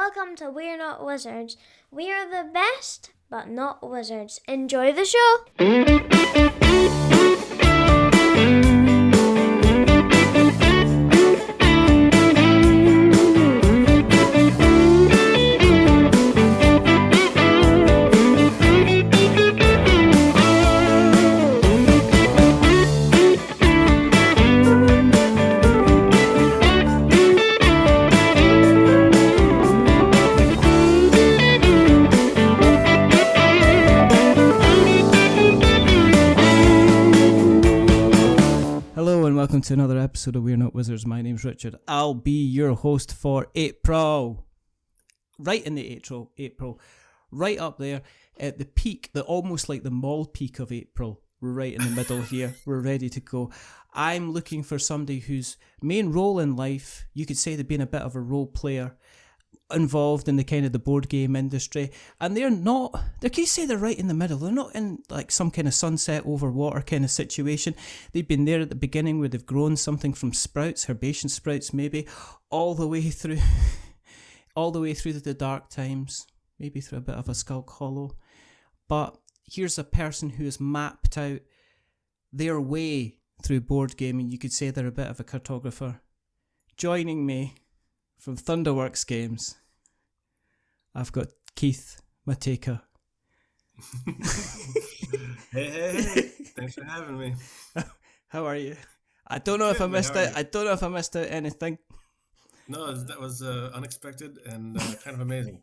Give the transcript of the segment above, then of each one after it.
welcome to We're Not Wizards. We are the best, but not wizards. Enjoy the show! Welcome to another episode of We're Not Wizards. My name's Richard. I'll be your host for April. Right in the April. Right up there at the peak, almost like the mall peak of April. We're right in the middle here. We're ready to go. I'm looking for somebody whose main role in life, you could say they've been a bit of a role player, involved in the kind of the board game industry, and they can say they're right in the middle. They're not in like some kind of sunset over water kind of situation. They've been there at the beginning where they've grown something from sprouts, herbaceous sprouts maybe, all the way through the dark times, maybe through a bit of a Skulk Hollow. But here's a person who has mapped out their way through board gaming. You could say they're a bit of a cartographer. Joining me from Thunderworks Games, I've got Keith Matejka. Hey! Thanks for having me. How are you? I don't know if I missed out. I don't know if I missed out anything. No, that was unexpected and kind of amazing.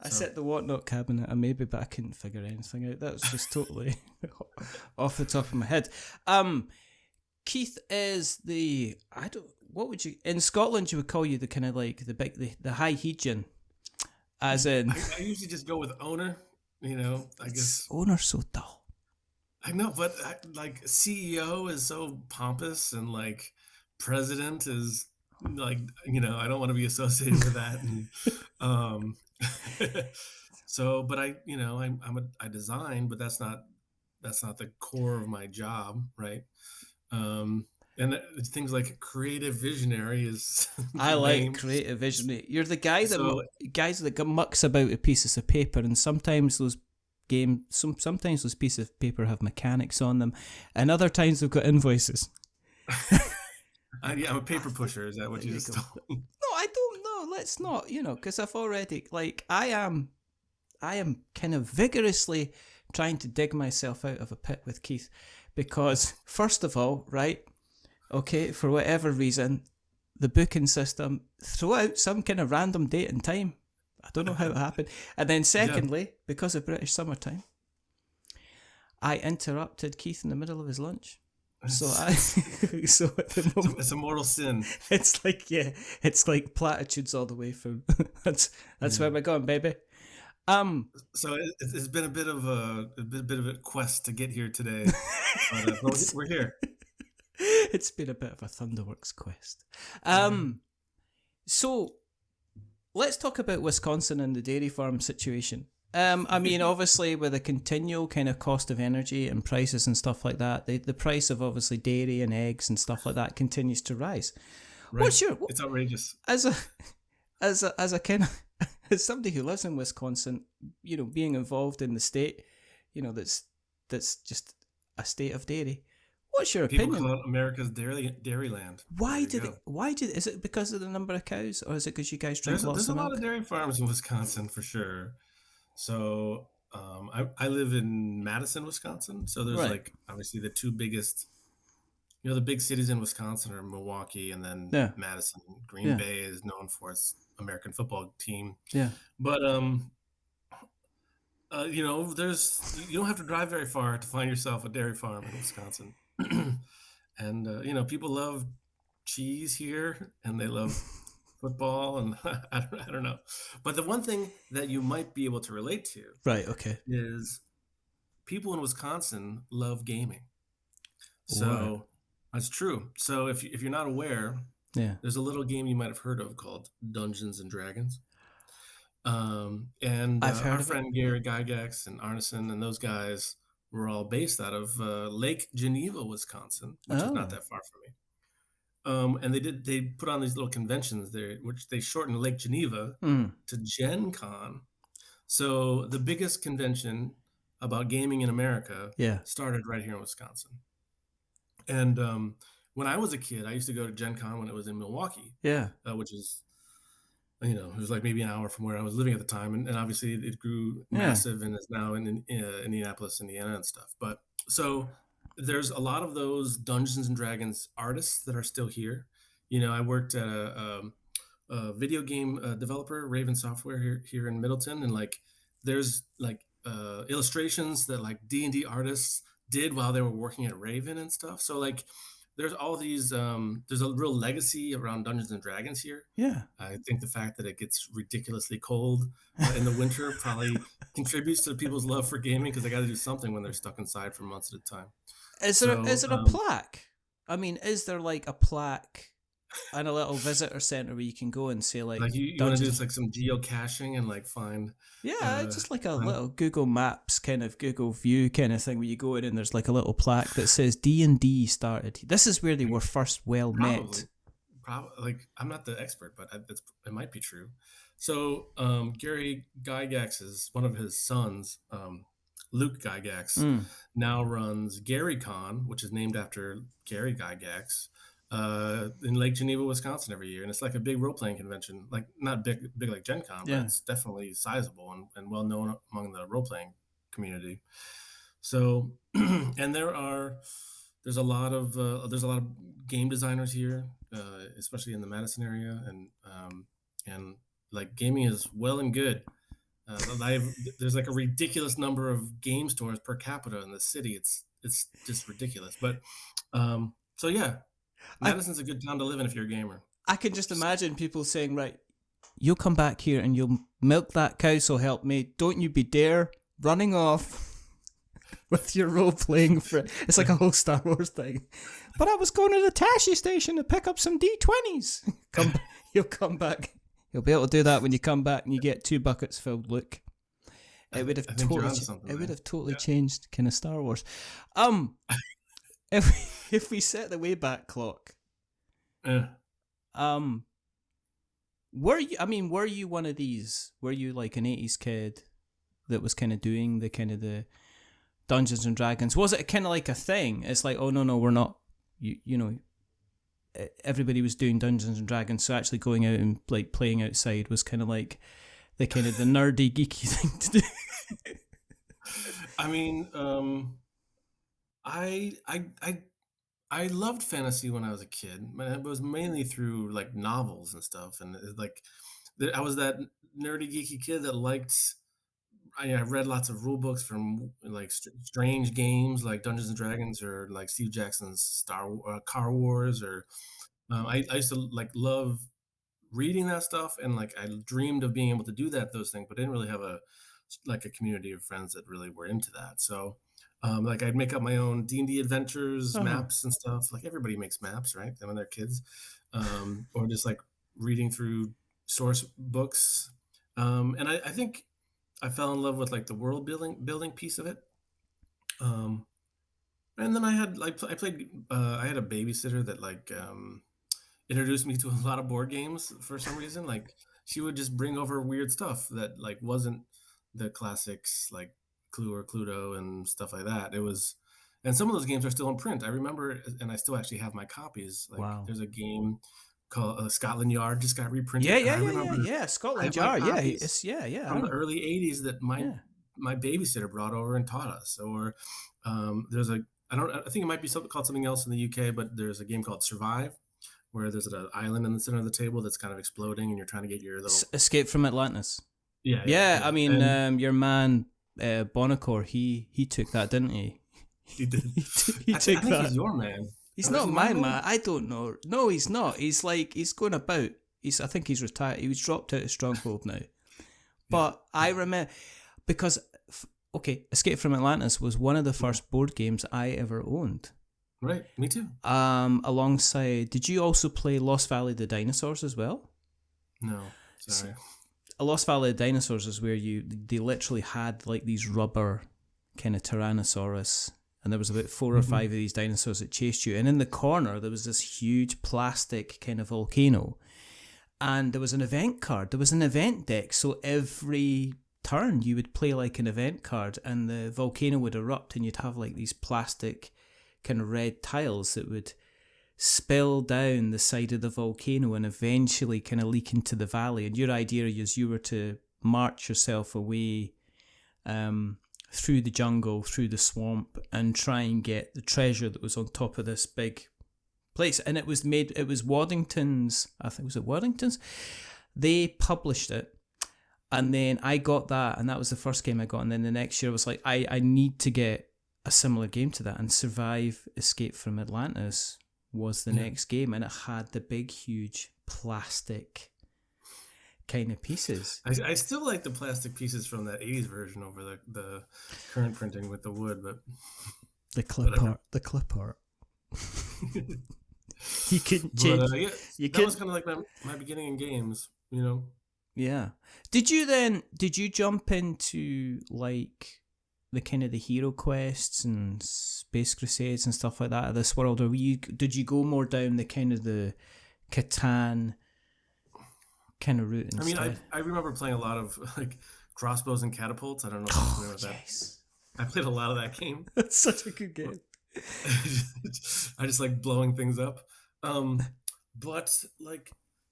I set the whatnot cabinet maybe, but I couldn't figure anything out. That was just totally off the top of my head. Keith is in Scotland you would call you the kind of like the high hegian, as in. I usually just go with owner. I guess owner's so dull. I know, but like CEO is so pompous, and like president is like I don't want to be associated with that. And so, but I design, but that's not the core of my job, right? And things like creative visionary is. I like creative visionary. You're the guy that mucks about with pieces of paper, and sometimes those sometimes those pieces of paper have mechanics on them, and other times they've got invoices. I'm a paper pusher. Is that what you just told me? No, I don't know. Let's not, because I've already I am kind of vigorously trying to dig myself out of a pit with Keith, because first of all, right. Okay, for whatever reason, the booking system threw out some kind of random date and time. I don't know how it happened. And then secondly, because of British summertime, I interrupted Keith in the middle of his lunch. So at the moment, it's a mortal sin. It's like platitudes all the way through. That's where we're going, baby. So it's been a bit of a quest to get here today, but we're here. It's been a bit of a Thunderworks quest. So let's talk about Wisconsin and the dairy farm situation. Obviously with the continual kind of cost of energy and prices and stuff like that, the price of obviously dairy and eggs and stuff like that continues to rise. Right. It's outrageous. As a kind of as somebody who lives in Wisconsin, being involved in the state, that's just a state of dairy. What's your opinion? People call it America's dairy land. Is it because of the number of cows, or is it because you guys drink lots There's of milk? There's a lot of dairy farms in Wisconsin for sure. So I live in Madison, Wisconsin. So there's like obviously the two biggest, the big cities in Wisconsin are Milwaukee and then Madison. Green Bay is known for its American football team. Yeah. But you don't have to drive very far to find yourself a dairy farm in Wisconsin. And people love cheese here, and they love football, and I don't know. But the one thing that you might be able to relate to, right? Okay, is people in Wisconsin love gaming. So that's true. So if you're not aware, there's a little game you might have heard of called Dungeons and Dragons. And I've heard our friend Gary Gygax and Arneson and those guys were all based out of Lake Geneva, Wisconsin, which is not that far from me. And they put on these little conventions there, which they shortened Lake Geneva Mm. to Gen Con. So the biggest convention about gaming in America Yeah. started right here in Wisconsin. And when I was a kid, I used to go to Gen Con when it was in Milwaukee, Yeah. which is, it was like maybe an hour from where I was living at the time. And obviously it grew Yeah. massive and is now in Indianapolis, Indiana and stuff. But so there's a lot of those Dungeons and Dragons artists that are still here. I worked at a video game developer, Raven Software here in Middleton, and like there's like illustrations that like D&D artists did while they were working at Raven and stuff. So like there's all these there's a real legacy around Dungeons and Dragons here. Yeah. I think the fact that it gets ridiculously cold in the winter probably contributes to people's love for gaming, because they got to do something when they're stuck inside for months at a time. Is there a plaque? I mean, is there like a plaque and a little visitor center where you can go and say like you want to do like some geocaching and like find just like a little Google Maps kind of Google View kind of thing where you go in and there's like a little plaque that says D&D started. This is where they were first met. Probably, like I'm not the expert, but it might be true. So Gary Gygax is one of his sons. Luke Gygax now runs GaryCon, which is named after Gary Gygax, in Lake Geneva, Wisconsin every year. And it's like a big role-playing convention, like not big like Gen Con, but it's definitely sizable and well-known among the role-playing community. So, and there's a lot of game designers here, especially in the Madison area. And like gaming is well and good. There's like a ridiculous number of game stores per capita in the city. It's just ridiculous. But so yeah, Madison's a good town to live in if you're a gamer. I can just imagine people saying, right, you'll come back here and you'll milk that cow, so help me. Don't you be dare running off with your role-playing friend. It's like a whole Star Wars thing. But I was going to the Tashi station to pick up some D20s. You'll come back. You'll be able to do that when you come back and you get 2 buckets filled, Luke. It would have totally changed kind of Star Wars. If we set the Wayback Clock, were you one of these? Were you like an 80s kid that was kind of doing the Dungeons and Dragons? Was it kind of like a thing? It's like, oh no, we're not. Everybody was doing Dungeons and Dragons, so actually going out and like playing outside was kind of like the nerdy geeky thing to do. I mean, I loved fantasy when I was a kid, but it was mainly through like novels and stuff, and like I was that nerdy geeky kid that liked. I read lots of rule books from like strange games like Dungeons and Dragons or like Steve Jackson's Car Wars, or I used to like love reading that stuff, and like I dreamed of being able to do those things, but didn't really have a community of friends that really were into that. So like I'd make up my own D&D adventures, maps and stuff. Like everybody makes maps, right? When they're kids, or just like reading through source books. And I think I fell in love with like the world building piece of it. And then I had I had a babysitter that like introduced me to a lot of board games for some reason. Like she would just bring over weird stuff that like wasn't the classics like Clue or Cluedo and stuff like that. And some of those games are still in print. I remember, and I still actually have my copies. Like wow. There's a game called Scotland Yard, just got reprinted. Yeah. Scotland Yard, from the early '80s that my babysitter brought over and taught us. Or there's I think it might be something called something else in the UK, but there's a game called Survive, where there's an island in the center of the table that's kind of exploding, and you're trying to get your little Escape from Atlantis. Yeah. I mean, your man Bonacore, he took that, didn't he? He did. he I took think that. He's your man. He's not my man. I don't know. No, he's not. He's going about. I think he's retired. He was dropped out of Stronghold now. But I remember because Escape from Atlantis was one of the first board games I ever owned. Right, me too. Alongside, did you also play Lost Valley of the Dinosaurs as well? No, sorry. Lost Valley of the Dinosaurs is where they literally had like these rubber kind of Tyrannosaurus and there was about 4 or 5 of these dinosaurs that chased you. And in the corner, there was this huge plastic kind of volcano. And there was an event card. There was an event deck. So every turn, you would play like an event card, and the volcano would erupt, and you'd have like these plastic kind of red tiles that would spill down the side of the volcano and eventually kind of leak into the valley. And your idea is you were to march yourself away through the jungle, through the swamp, and try and get the treasure that was on top of this big place. And it was Waddington's, I think, was it Waddington's? They published it, and then I got that, and that was the first game I got. And then the next year I was like, I need to get a similar game to that, and Survive Escape from Atlantis was the next game, and it had the big huge plastic kind of pieces. I still like the plastic pieces from that 80s version over the current printing with the wood, but the clip art. You couldn't change. That was kind of like my beginning in games, you know. Yeah. Did you jump into like the kind of the hero quests and Space Crusades and stuff like that of this world, or did you go more down the kind of the Catan kind of route instead? I mean, I remember playing a lot of like crossbows and catapults. I don't know if you're familiar with that. I played a lot of that game. That's such a good game. I just like blowing things up. But like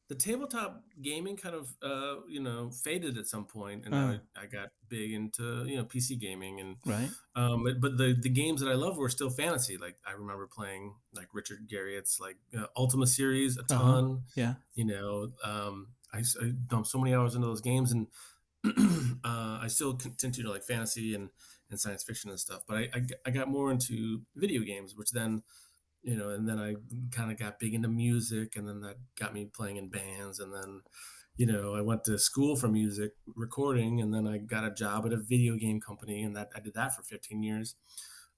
the tabletop gaming kind of faded at some point, and I got big into PC gaming, and right. But the games that I loved were still fantasy. Like I remember playing like Richard Garriott's like Ultima series a ton. Yeah. I dumped so many hours into those games, and I still continue to like fantasy and science fiction and stuff. But I got more into video games, which then, and then I kind of got big into music, and then that got me playing in bands. And then, I went to school for music recording, and then I got a job at a video game company, and I did that for 15 years.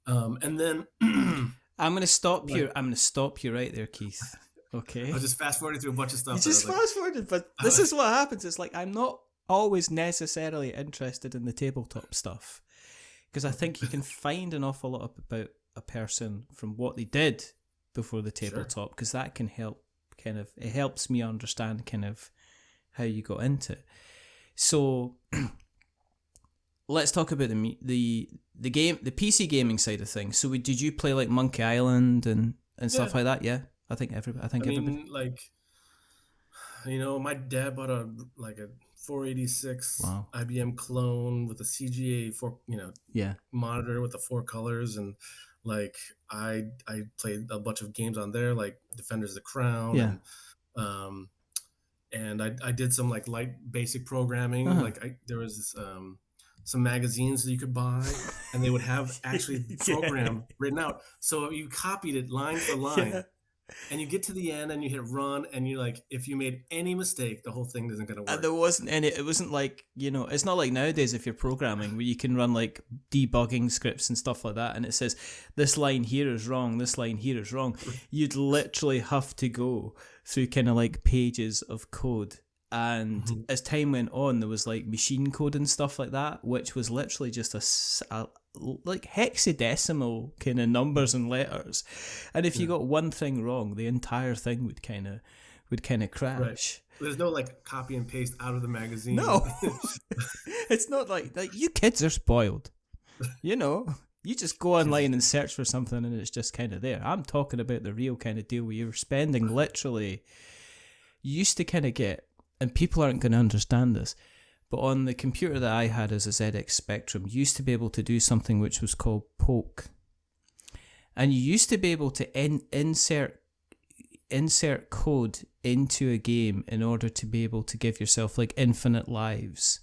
And then I'm going to stop you. I'm going to stop you right there, Keith. Okay. I was just fast forwarding through a bunch of stuff. You just fast forwarded, but this is what happens. It's like I'm not always necessarily interested in the tabletop stuff, because I think you can find an awful lot about a person from what they did before the tabletop, because that can help it helps me understand kind of how you got into it. So let's talk about the game, the PC gaming side of things. So did you play like Monkey Island and stuff like that? Yeah. I think everybody. Like, my dad bought a 486 IBM clone with a CGA monitor with the 4 colors, and like I played a bunch of games on there, like Defenders of the Crown, and I did some like light basic programming. Like there was some magazines that you could buy, and they would have actually the program written out, so you copied it line for line. And you get to the end and you hit run, and you're like, if you made any mistake, the whole thing isn't going to work. And there wasn't any, it wasn't like, it's not like nowadays if you're programming where you can run like debugging scripts and stuff like that, and it says, this line here is wrong, this line here is wrong. You'd literally have to go through kind of like pages of code. And as time went on, there was like machine code and stuff like that, which was literally just a like hexadecimal kind of numbers and letters, and if you got one thing wrong, the entire thing would kind of crash. Right. There's no like copy and paste out of the magazine. No. It's not like you kids are spoiled. You just go online and search for something and it's just kind of there. I'm talking about the real kind of deal where you're spending literally, you used to kind of get, and people aren't going to understand this, but on the computer that I had as a ZX Spectrum, you used to be able to do something which was called poke. And you used to be able to insert code into a game in order to be able to give yourself like infinite lives.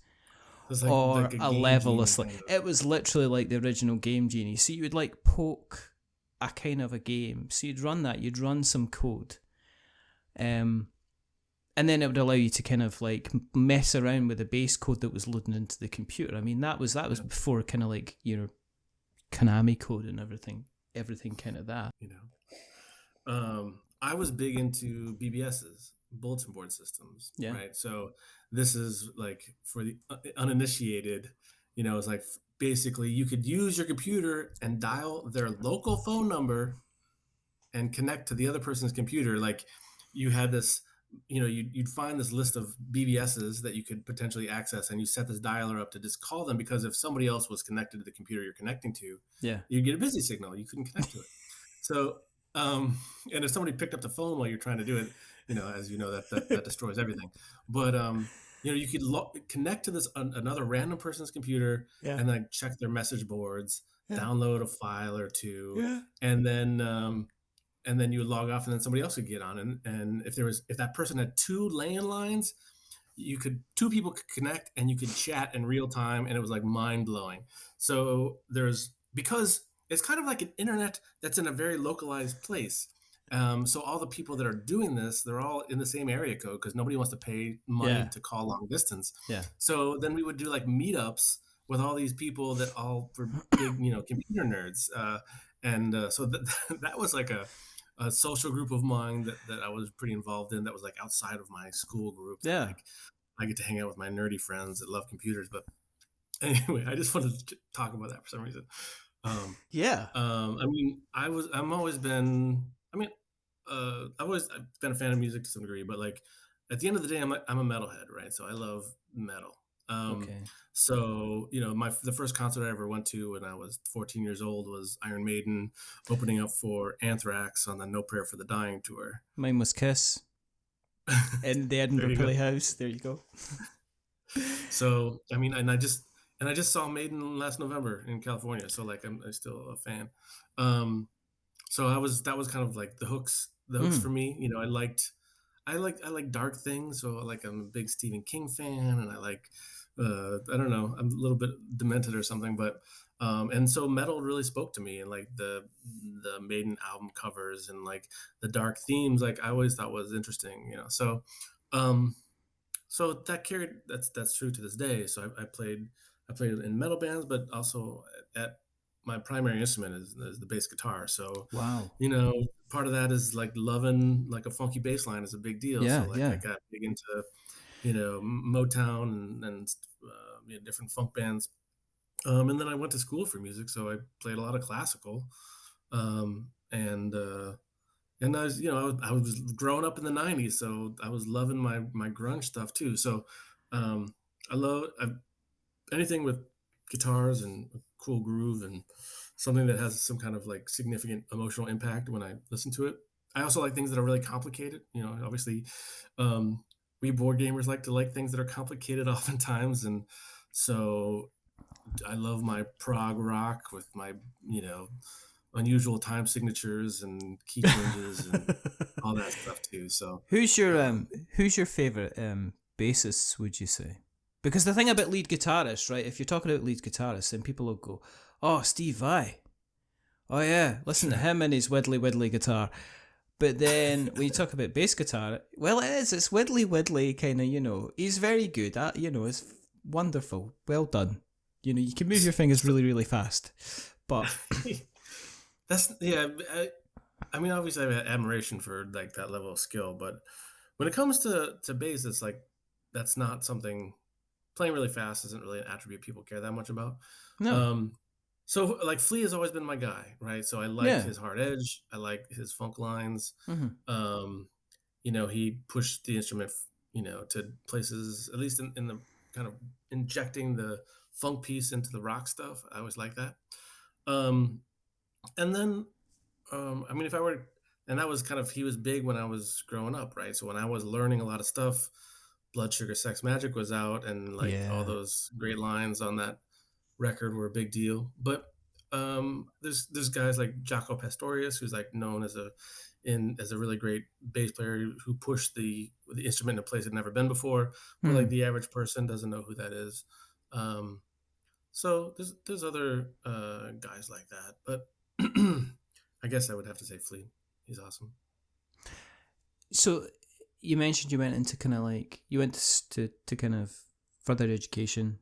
Or a level of it was literally like the original Game Genie. So you would like poke a kind of a game. So you'd run some code. And then it would allow you to kind of like mess around with the base code that was loading into the computer. I mean, that was before kind of like, Konami code and everything kind of that. I was big into BBSs, bulletin board systems. Yeah. Right. So this is like for the uninitiated, it's like basically you could use your computer and dial their local phone number and connect to the other person's computer. Like you had this, you'd find this list of BBSs that you could potentially access, and you set this dialer up to just call them, because if somebody else was connected to the computer you're connecting to, Yeah. you'd get a busy signal. You couldn't connect to it. So, and if somebody picked up the phone while you're trying to do it, as you know, that destroys everything. But you could connect to this another random person's computer, Yeah. and then check their message boards, download a file or two, Yeah. and then you would log off, and then somebody else would get on. And if that person had two landlines, two people could connect, and you could chat in real time, and it was like mind blowing. So because it's kind of like an internet that's in a very localized place. So all the people that are doing this, they're all in the same area code, because nobody wants to pay money to call long distance. Yeah. So then we would do like meetups with all these people that all were big, computer nerds. So that was like a social group of mine that I was pretty involved in, that was like outside of my school group. Yeah. Like I get to hang out with my nerdy friends that love computers. But anyway, I just wanted to talk about that for some reason. I've been a fan of music to some degree, but like at the end of the day, I'm a metalhead, right? So I love metal. Okay. So the first concert I ever went to when I was 14 years old was Iron Maiden opening up for Anthrax on the No Prayer for the Dying tour. Mine was Kiss in the Edinburgh Playhouse. There you go. So I just saw Maiden last November in California. So like I'm still a fan. So that was kind of like the hooks for me. I like dark things. So like I'm a big Stephen King fan, and I like I don't know, I'm a little bit demented or something, but and so metal really spoke to me, and like the Maiden album covers and like the dark themes, like I always thought was interesting, so so that's true to this day. So I played in metal bands, but also at my primary instrument is the bass guitar. So wow, part of that is like loving like a funky bass line is a big deal. Yeah, so like yeah. I got big into Motown and different funk bands. And then I went to school for music, so I played a lot of classical. And I was, I was growing up in the '90s, so I was loving my grunge stuff too. So I love anything with guitars and a cool groove and something that has some kind of like significant emotional impact when I listen to it. I also like things that are really complicated. Obviously, we board gamers like to like things that are complicated oftentimes, and so I love my prog rock with my unusual time signatures and key changes and all that stuff too. So who's your favorite bassist, would you say? Because the thing about lead guitarists, right? If you're talking about lead guitarists, then people will go, "Oh, Steve Vai. Oh yeah, listen to him and his widdly guitar." But then when you talk about bass guitar, well, it's widdly kind of, he's very good at, it's wonderful, well done. You can move your fingers really, really fast, but obviously I have admiration for like that level of skill, but when it comes to bass, it's like that's not something. Playing really fast isn't really an attribute people care that much about. No. So like Flea has always been my guy, right? So I like his hard edge. I like his funk lines. He pushed the instrument, to places, at least in the kind of injecting the funk piece into the rock stuff. I always like that. And then, if I were, and that was kind of, he was big when I was growing up, right? So when I was learning a lot of stuff, Blood Sugar Sex Magic was out, and like all those great lines on that record were a big deal. But there's guys like Jaco Pastorius, who's like known as a really great bass player who pushed the instrument in a place it never been before, where like the average person doesn't know who that is. So there's other guys like that, but I guess I would have to say Flea. He's awesome. So you mentioned you went into kind of like, you went to kind of further education.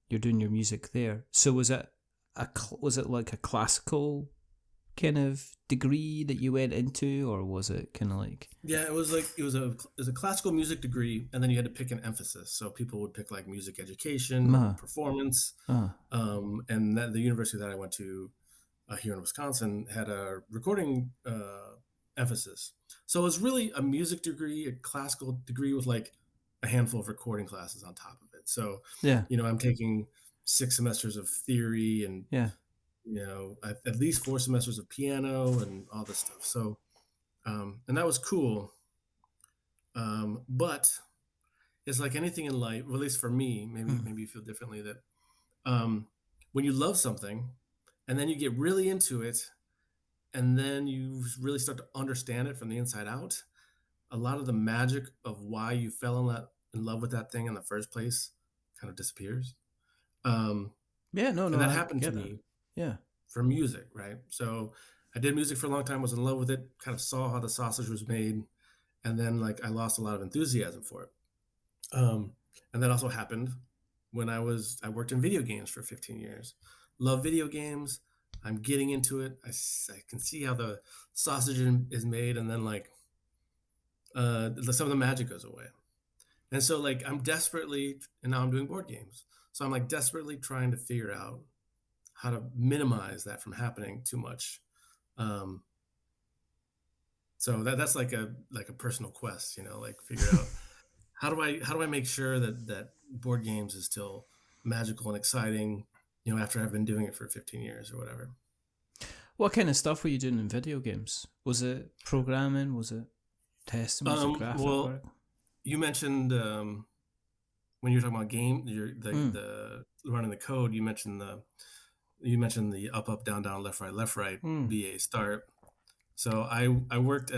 You're doing your music there. So was it like a classical kind of degree that you went into, or was it kind of like? Yeah, it was a classical music degree, and then you had to pick an emphasis. So people would pick like music education or Uh, performance. uh, And that, the university that I went to here in Wisconsin had a recording emphasis. So it was really a music degree, a classical degree with like a handful of recording classes on top of it. So, yeah, I'm taking 6 semesters of theory and, yeah. at least 4 semesters of piano and all this stuff. So, and that was cool. But it's like anything in life, or at least for me, maybe you feel differently, that um, when you love something and then you get really into it and then you really start to understand it from the inside out, a lot of the magic of why you fell in love with that thing in the first place kind of disappears. Um, Yeah, no, and no, that I happened to get that. me Yeah. for music, right? So I did music for a long time, was in love with it, kind of saw how the sausage was made, and then like I lost a lot of enthusiasm for it. Um, and that also happened when I worked in video games for 15 years. Love video games. I'm getting into it. I can see how the sausage is made, and then like some of the magic goes away. And so like and now I'm doing board games. So I'm like desperately trying to figure out how to minimize that from happening too much. Um, so that's like a personal quest, like figure out how do I make sure that board games is still magical and exciting, after I've been doing it for 15 years or whatever. What kind of stuff were you doing in video games? Was it programming? Was it testing? Was it graphic Well, work? you mentioned when you're talking about Mm, the running the code, you mentioned the up down down left right mm. BA start. So I worked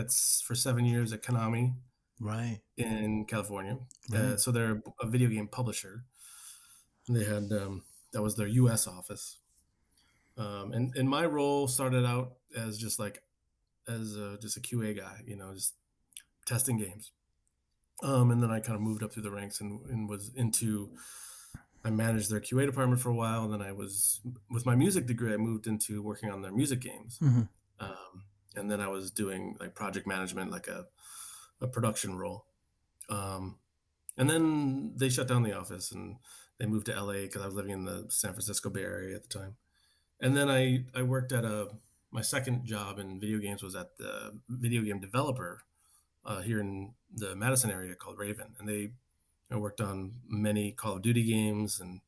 for 7 years at Konami Right, in California. right. So they're a video game publisher. They had that was their U.S. office, and my role started out as just a QA guy, just testing games. And then I kind of moved up through the ranks and was into. I managed their QA department for a while, and then I was with my music degree. I moved into working on their music games, Mm-hmm. and then I was doing like project management, like a production role. Um, and then they shut down the office and they moved to LA because I was living in the San Francisco Bay Area at the time. And then I worked at my second job in video games was at the video game developer here in the Madison area called Raven, and I worked on many Call of Duty games and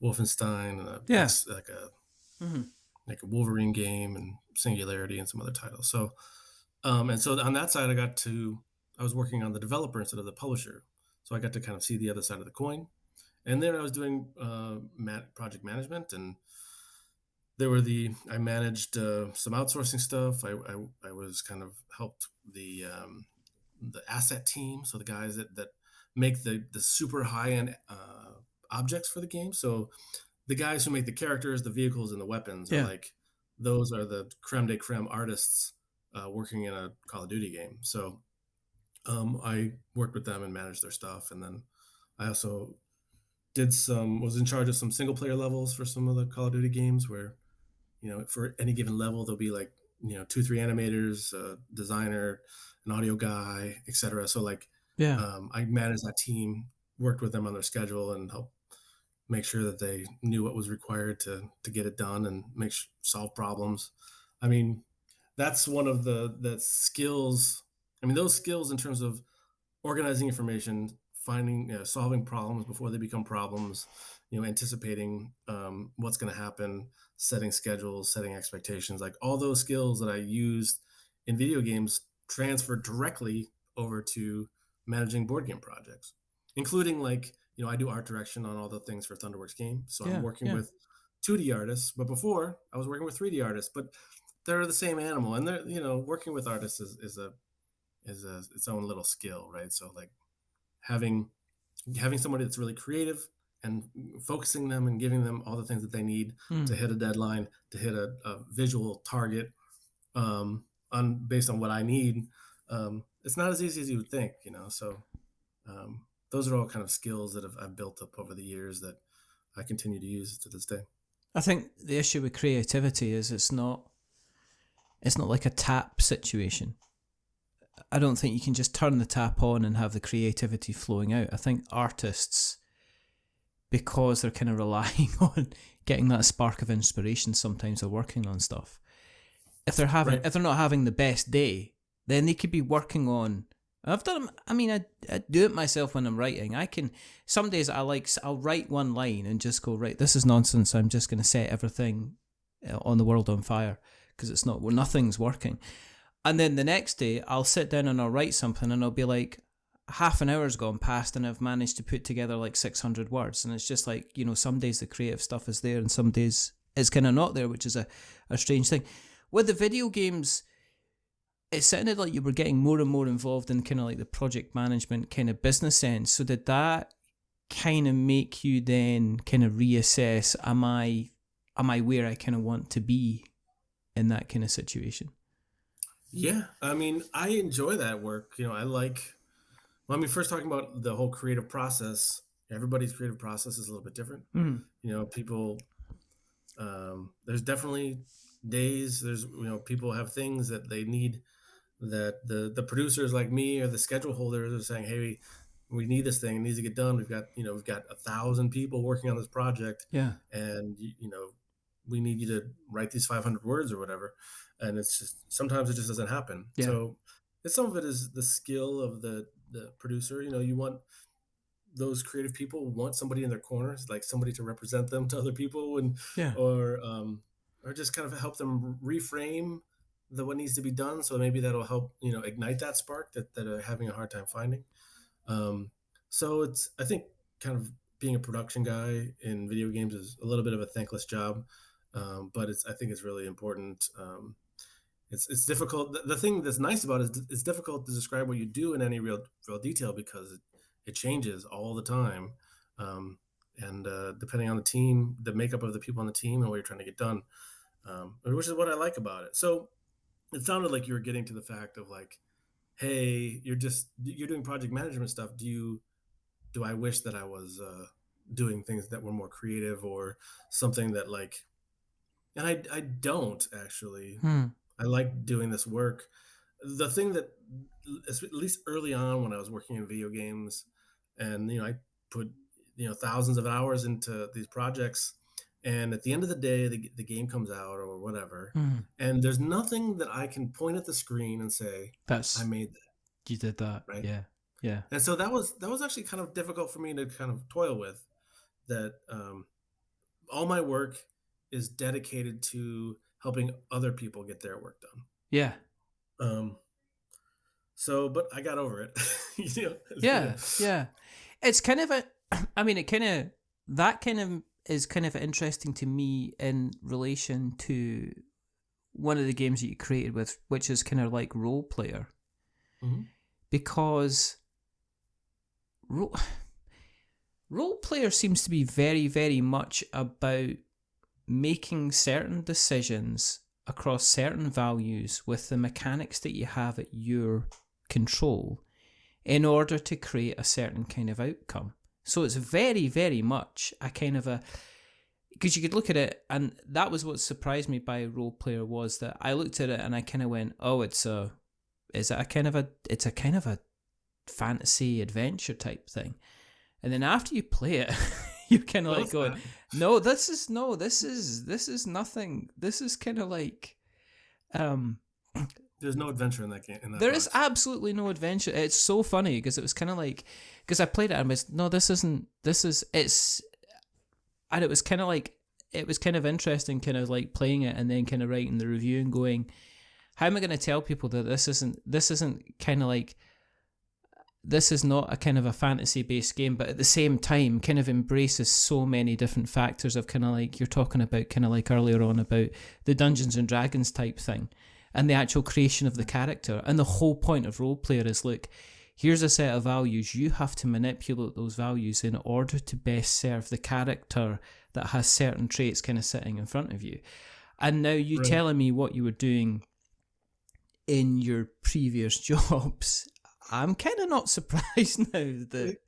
Wolfenstein and Yeah. Mm-hmm. like a Wolverine game and Singularity and some other titles. So and so on that side, I was working on the developer instead of the publisher, so I got to kind of see the other side of the coin. And then I was doing project management, and I managed some outsourcing stuff. I was kind of helped the asset team, so the guys that make the super high end objects for the game. So the guys who make the characters, the vehicles, and the weapons are Yeah. like those are the creme de creme artists working in a Call of Duty game. So I worked with them and managed their stuff, and then I also was in charge of some single player levels for some of the Call of Duty games where for any given level, there'll be like, 2, 3 animators, a designer, an audio guy, etc. So like, Yeah. I managed that team, worked with them on their schedule, and helped make sure that they knew what was required to get it done and solve problems. I mean, that's one of the skills. I mean, those skills in terms of organizing information, finding, solving problems before they become problems, anticipating what's going to happen, setting schedules, setting expectations, like all those skills that I used in video games transferred directly over to managing board game projects, including like, I do art direction on all the things for Thunderworks game. So I'm Yeah. working Yeah. with 2D artists, but before I was working with 3D artists, but they're the same animal. And they're, working with artists is its own little skill, right? So like having somebody that's really creative and focusing them and giving them all the things that they need Mm. to hit a deadline, to hit a visual target, based on what I need. It's not as easy as you would think, So those are all kind of skills that I've built up over the years that I continue to use to this day. I think the issue with creativity is it's not it's not like a tap situation. I don't think you can just turn the tap on and have the creativity flowing out. I think artists, because they're kind of relying on getting that spark of inspiration, sometimes they're working on stuff. If they're not having the best day, then they could be working on. I do it myself when I'm writing. Some days I'll write one line and just go, right, this is nonsense. I'm just going to set everything on the world on fire because nothing's working. And then the next day I'll sit down and I'll write something and I'll be like, half an hour's gone past and I've managed to put together like 600 words. And it's just like, some days the creative stuff is there and some days it's kind of not there, which is a strange thing. With the video games, it sounded like you were getting more and more involved in kind of like the project management kind of business end. So did that kind of make you then kind of reassess, am I where I kind of want to be in that kind of situation? Yeah, I mean, I enjoy that work. First talking about the whole creative process, everybody's creative process is a little bit different. People, there's definitely days, people have things that they need, that the producers like me or the schedule holders are saying, hey, we need this thing, it needs to get done. We've got 1,000 people working on this project. Yeah. And, we need you to write these 500 words or whatever. And it's just, sometimes it just doesn't happen. Yeah. So some of it is the skill of the producer. You want those creative people want somebody in their corners, like somebody to represent them to other people, and or just kind of help them reframe what needs to be done. So maybe that'll help, ignite that spark that they're having a hard time finding. So it's, I think, kind of being a production guy in video games is a little bit of a thankless job. But I think it's really important. It's difficult. The thing that's nice about it is it's difficult to describe what you do in any real detail because it changes all the time. And depending on the team, the makeup of the people on the team and what you're trying to get done, which is what I like about it. So it sounded like you were getting to the fact of like, hey, you're doing project management stuff. Do I wish that I was doing things that were more creative or something that like, and I don't actually. I like doing this work. The thing that, at least early on when I was working in video games, and I put thousands of hours into these projects, and at the end of the day, the game comes out or whatever, and there's nothing that I can point at the screen and say, I made that. You did that, right? Yeah. And so that was actually kind of difficult for me to kind of toil with. That all my work is dedicated to helping other people get their work done. Yeah. But I got over it. Yeah. It's kind of that kind of is kind of interesting to me in relation to one of the games that you created with, which is kind of like Role Player. Mm-hmm. Because Role Player seems to be very, very much about making certain decisions across certain values with the mechanics that you have at your control in order to create a certain kind of outcome. So it's very, very much a kind of because you could look at it, and that was what surprised me by Role Player, was that I looked at it and I kind of went, oh, it's a kind of a fantasy adventure type thing. And then after you play it, you're kind of like going, no, this is nothing. This is kind of like, there's no adventure in that game. There is absolutely no adventure. It's so funny because it was kind of like, because I played it and I was, no, and it was kind of like, it was kind of interesting, kind of like playing it and then kind of writing the review and going, how am I going to tell people that this isn't kind of like, this is not a kind of a fantasy-based game, but at the same time kind of embraces so many different factors of kind of like, you're talking about kind of like earlier on about the Dungeons and Dragons type thing and the actual creation of the character. And the whole point of Role Player is, look, here's a set of values. You have to manipulate those values in order to best serve the character that has certain traits kind of sitting in front of you. And now you telling me what you were doing in your previous jobs, I'm kind of not surprised now that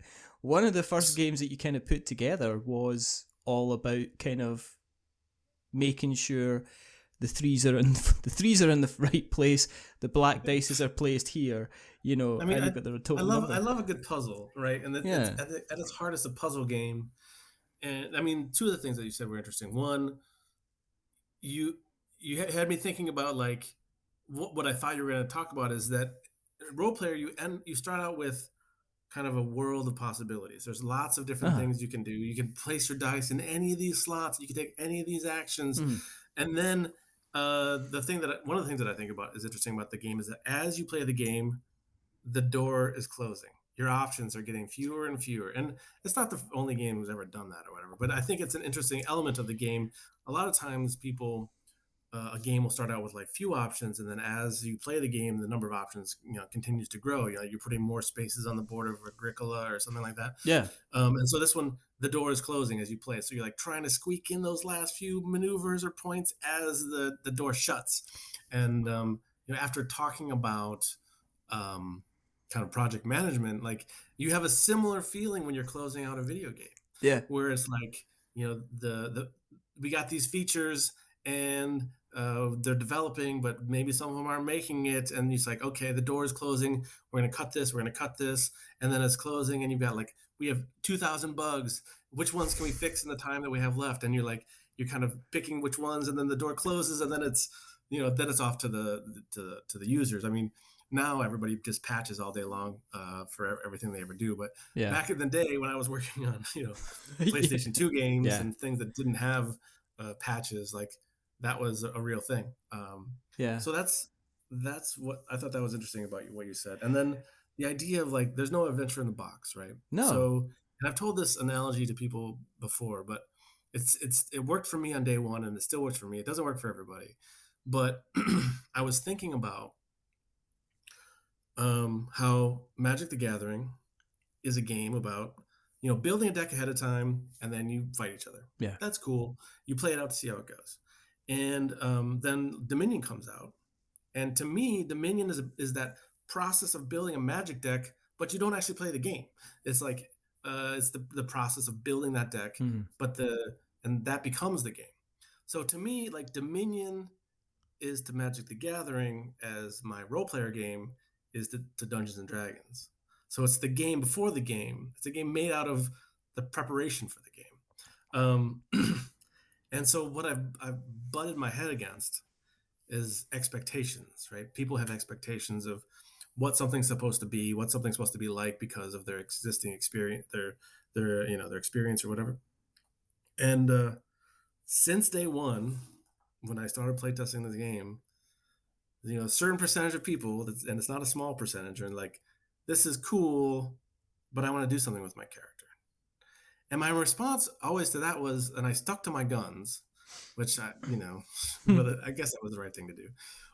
one of the first games that you kind of put together was all about kind of making sure the threes are in the right place, the black dices are placed here, I mean, and you've got the total I number. love a good puzzle, right? And it's Yeah. at its heart, it's a puzzle game. And I mean, two of the things that you said were interesting. One, you had me thinking about like what I thought you were going to talk about is that role player you start out with kind of a world of possibilities. There's lots of different Uh-huh. things you can do. You can place your dice in any of these slots. You can take any of these actions, Mhm. and then one of the things that I think about is interesting about the game is that as you play the game, the door is closing. Your options are getting fewer and fewer, and it's not the only game who's ever done that or whatever. But I think it's an interesting element of the game. A lot of times, people a game will start out with like few options, and then as you play the game, the number of options continues to grow. You're putting more spaces on the board of Agricola or something like that. Yeah. And so this one, the door is closing as you play, so you're like trying to squeak in those last few maneuvers or points as the door shuts. And after talking about um, kind of project management, like you have a similar feeling when you're closing out a video game, Yeah. where it's like the we got these features and they're developing, but maybe some of them aren't making it. And it's like, okay, the door is closing. We're going to cut this. We're going to cut this. And then it's closing. And you've got like, we have 2,000 bugs. Which ones can we fix in the time that we have left? And you're kind of picking which ones. And then the door closes. And then then it's off to the users. I mean, now everybody just patches all day long for everything they ever do. But Yeah. back in the day when I was working on, PlayStation 2 games Yeah. and things that didn't have patches, like that was a real thing. Yeah. So that's what I thought that was interesting about what you said. And then the idea of like, there's no adventure in the box, right? No. So, and I've told this analogy to people before, but it worked for me on day one and it still works for me. It doesn't work for everybody. But I was thinking about how Magic the Gathering is a game about building a deck ahead of time and then you fight each other. Yeah. That's cool. You play it out to see how it goes, and then Dominion comes out, and to me, Dominion is that process of building a Magic deck, but you don't actually play the game. It's like it's the process of building that deck, but and that becomes the game. So to me, like Dominion is to Magic the Gathering as my role player game is to Dungeons and Dragons. So it's the game before the game. It's a game made out of the preparation for the game. And so what I've butted my head against is expectations, right? People have expectations of what something's supposed to be, what something's supposed to be like because of their existing experience, their experience or whatever. And since day one, when I started playtesting this game, a certain percentage of people, and it's not a small percentage, are like, this is cool, but I want to do something with my character. And my response always to that was, and I stuck to my guns, which but I guess that was the right thing to do.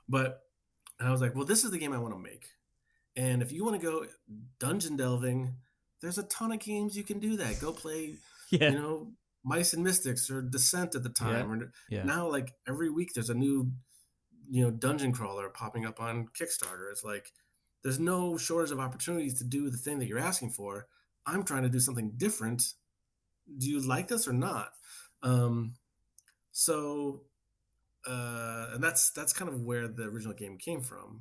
But I was like, well, this is the game I want to make. And if you want to go dungeon delving, there's a ton of games you can do that. Go play, Mice and Mystics or Descent at the time. Yeah. Now, like every week, there's a new, dungeon crawler popping up on Kickstarter. It's like, there's no shortage of opportunities to do the thing that you're asking for. I'm trying to do something different. Do you like this or not? So, and that's kind of where the original game came from.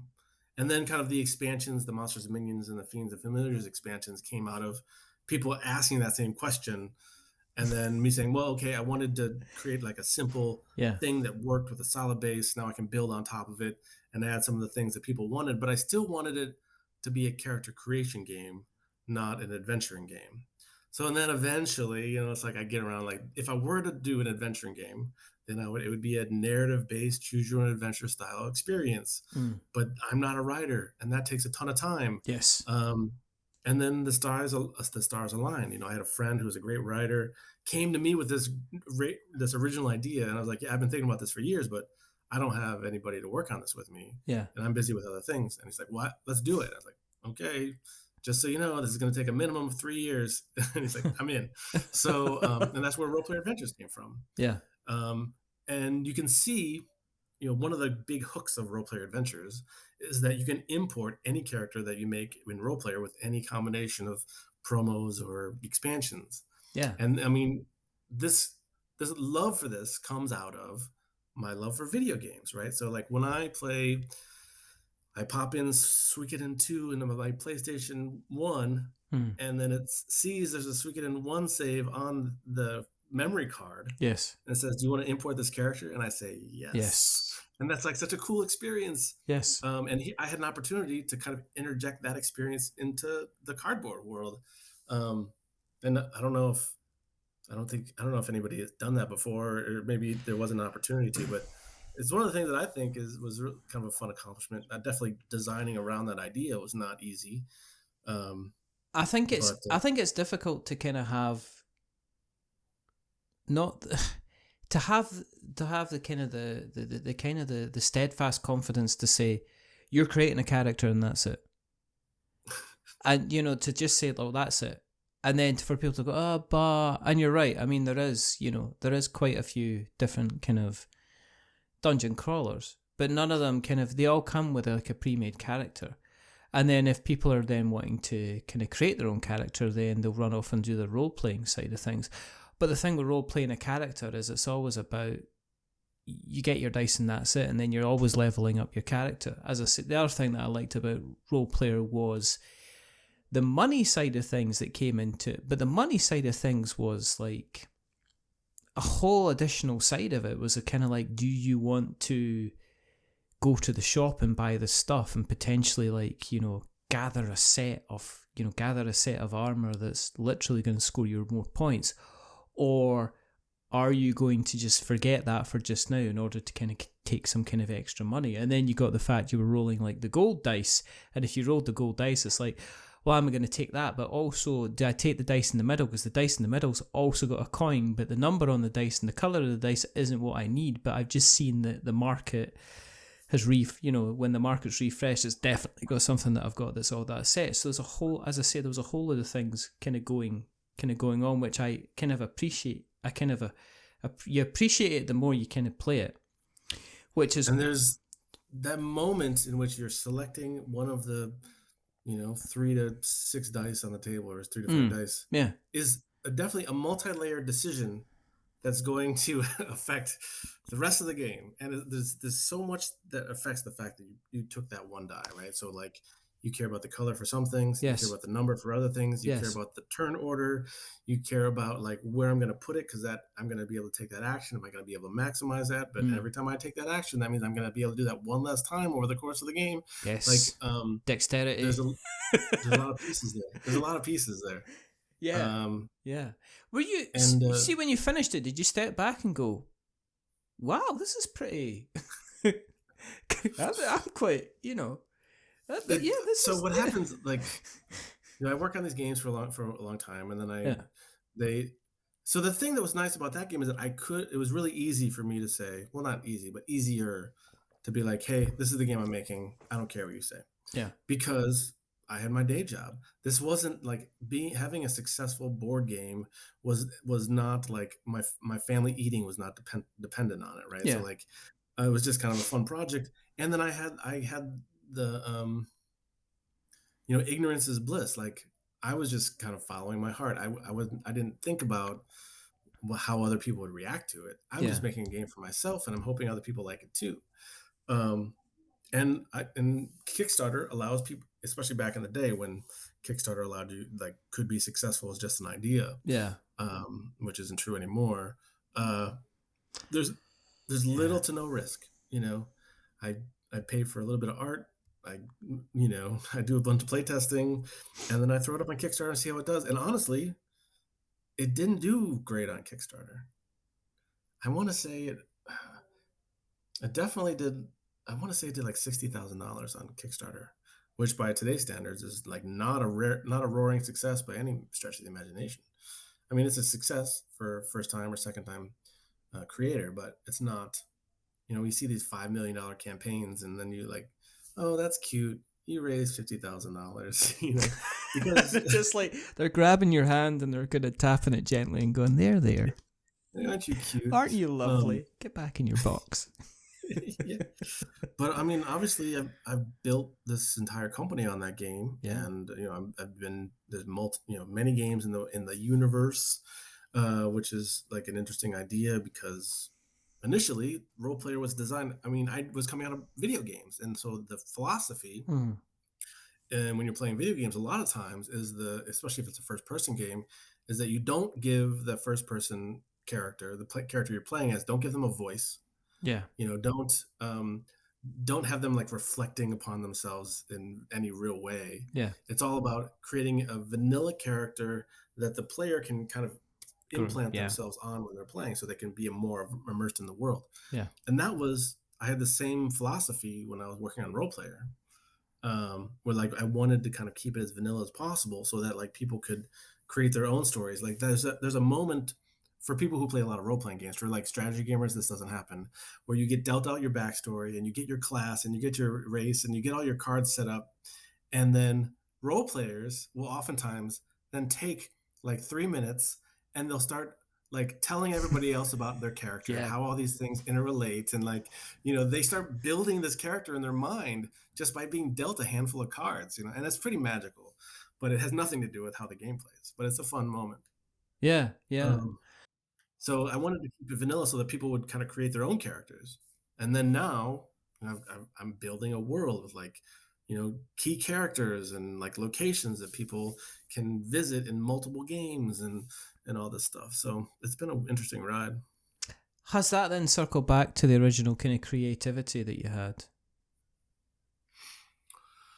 And then kind of the expansions, the Monsters and Minions and the Fiends and Familiars expansions came out of people asking that same question. And then me saying, well, okay, I wanted to create like a simple thing that worked with a solid base. Now I can build on top of it and add some of the things that people wanted, but I still wanted it to be a character creation game, not an adventuring game. So, and then eventually, it's like I get around, like if I were to do an adventuring game, then it would be a narrative based choose your own adventure style experience. But I'm not a writer and that takes a ton of time. Yes. And then the stars aligned. I had a friend who was a great writer, came to me with this original idea, and I was like, "Yeah, I've been thinking about this for years, but I don't have anybody to work on this with me. Yeah, and I'm busy with other things." And he's like, "What? Let's do it." I was like, "Okay, just so you know, this is going to take a minimum of 3 years." And he's like, "I'm in." So, and that's where Role Player Adventures came from. Yeah. And you can see, one of the big hooks of Role Player Adventures is that you can import any character that you make in Role Player with any combination of promos or expansions. Yeah. And I mean, this love for this comes out of my love for video games, right? So like when I play, I pop in Suikoden 2 into my PlayStation 1, Hmm. and then it sees there's a Suikoden 1 save on the memory card, Yes. and it says, "Do you want to import this character?" And I say, "Yes." Yes. And that's like such a cool experience. Yes. And I had an opportunity to kind of interject that experience into the cardboard world. Um, and I don't know if anybody has done that before, or maybe there was an opportunity to, but it's one of the things that I think was kind of a fun accomplishment. Definitely designing around that idea was not easy. Um, I think but it's difficult to kind of have not to have the kind of the kind of the steadfast confidence to say you're creating a character and that's it. And to just say, oh, that's it. And then for people to go, oh, but, and you're right. I mean, there is quite a few different kind of dungeon crawlers, but none of them they all come with like a pre-made character. And then if people are then wanting to kind of create their own character, then they'll run off and do the role-playing side of things. But the thing with role-playing a character is it's always about, you get your dice and that's it, and then you're always leveling up your character. As I said, the other thing that I liked about role-player was the money side of things that came into it, but the money side of things was like a whole additional side of it was a kind of like, do you want to go to the shop and buy the stuff and potentially like, gather a set of armor that's literally going to score you more points? Or are you going to just forget that for just now in order to kind of take some kind of extra money? And then you got the fact you were rolling like the gold dice, and if you rolled the gold dice, it's like, well, am I going to take that? But also, do I take the dice in the middle? Because the dice in the middle's also got a coin, but the number on the dice and the colour of the dice isn't what I need. But I've just seen that the market has when the market's refreshed, it's definitely got something that I've got that's all that set. So there's a whole, as I said, there was a whole lot of things kind of going on, which I kind of appreciate. You appreciate it the more you kind of play it, and there's that moment in which you're selecting one of the 3 to 6 dice on the table, or 3 to 5 dice, is definitely a multi-layered decision that's going to affect the rest of the game. And there's so much that affects the fact that you took that one die, right? So like, you care about the color for some things, Yes. You care about the number for other things, you Yes. care about the turn order, you care about like where I'm going to put it, because that I'm going to be able to take that action. Am I going to be able to maximize that? But every time I take that action, that means I'm going to be able to do that one less time over the course of the game. Yes. Like dexterity. There's a lot of pieces there. There's a lot of pieces there. Yeah. Yeah. Were you see when you finished it? Did you step back and go, "Wow, this is pretty"? I'm quite, So what happens? Like, I work on these games for a long time, and then So the thing that was nice about that game is that it was really easy for me to say, well, not easy, but easier to be like, hey, this is the game I'm making. I don't care what you say. Yeah. Because I had my day job. This wasn't like having a successful board game was not like my family eating was not dependent on it, right? Yeah. So like, it was just kind of a fun project. And then I had the ignorance is bliss. Like, I was just kind of following my heart. I didn't think about how other people would react to it. I'm just making a game for myself, and I'm hoping other people like it too. And Kickstarter allows people, especially back in the day when Kickstarter allowed you, like, could be successful as just an idea. Yeah. Which isn't true anymore. There's little to no risk. I pay for a little bit of art. I do a bunch of playtesting, and then I throw it up on Kickstarter and see how it does. And honestly, it didn't do great on Kickstarter. I want to say it definitely did. I want to say it did like $60,000 on Kickstarter, which by today's standards is like not a roaring success by any stretch of the imagination. I mean, it's a success for first time or second time creator, but it's not. We see these $5 million campaigns, and then you like, oh, that's cute. You raised $50,000. Because just like they're grabbing your hand and they're kind of tapping it gently and going, there. Aren't you cute? Aren't you lovely? Get back in your box. Yeah. But I mean, obviously, I've built this entire company on that game, and I've been there's many games in the universe, which is like an interesting idea because initially, role player was designed. I mean, I was coming out of video games, and so the philosophy, Mm. and when you're playing video games, a lot of times is especially if it's a first person game, is that you don't give the first person character, character you're playing as, don't give them a voice. Yeah. You know, don't have them like reflecting upon themselves in any real way. Yeah. It's all about creating a vanilla character that the player can kind of implant Yeah. themselves on when they're playing, so they can be more immersed in the world. Yeah. And I had the same philosophy when I was working on role player, where like I wanted to kind of keep it as vanilla as possible, so that like people could create their own stories. Like there's a moment for people who play a lot of role playing games. For like strategy gamers, this doesn't happen, where you get dealt out your backstory and you get your class and you get your race and you get all your cards set up, and then role players will oftentimes then take like 3 minutes and they'll start like telling everybody else about their character and Yeah. how all these things interrelate, and like, they start building this character in their mind just by being dealt a handful of cards, and it's pretty magical, but it has nothing to do with how the game plays, but it's a fun moment. Yeah. Yeah. um, so I wanted to keep it vanilla so that people would kind of create their own characters. And then now I'm building a world with like, key characters and like locations that people can visit in multiple games and all this stuff. So it's been an interesting ride. Has that then circled back to the original kind of creativity that you had?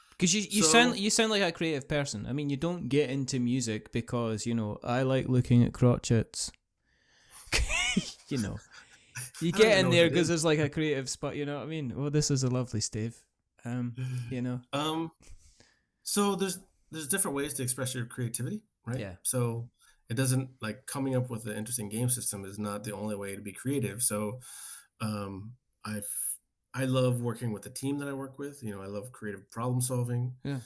Because you sound like a creative person. I mean, you don't get into music because, I like looking at crotchets. You get in there because there's like a creative spot, you know what I mean? Oh, this is a lovely stave. So there's different ways to express your creativity, right? Yeah. So it doesn't, like, coming up with an interesting game system is not the only way to be creative. So um, I love working with the team that I work with. I love creative problem solving. Yeah.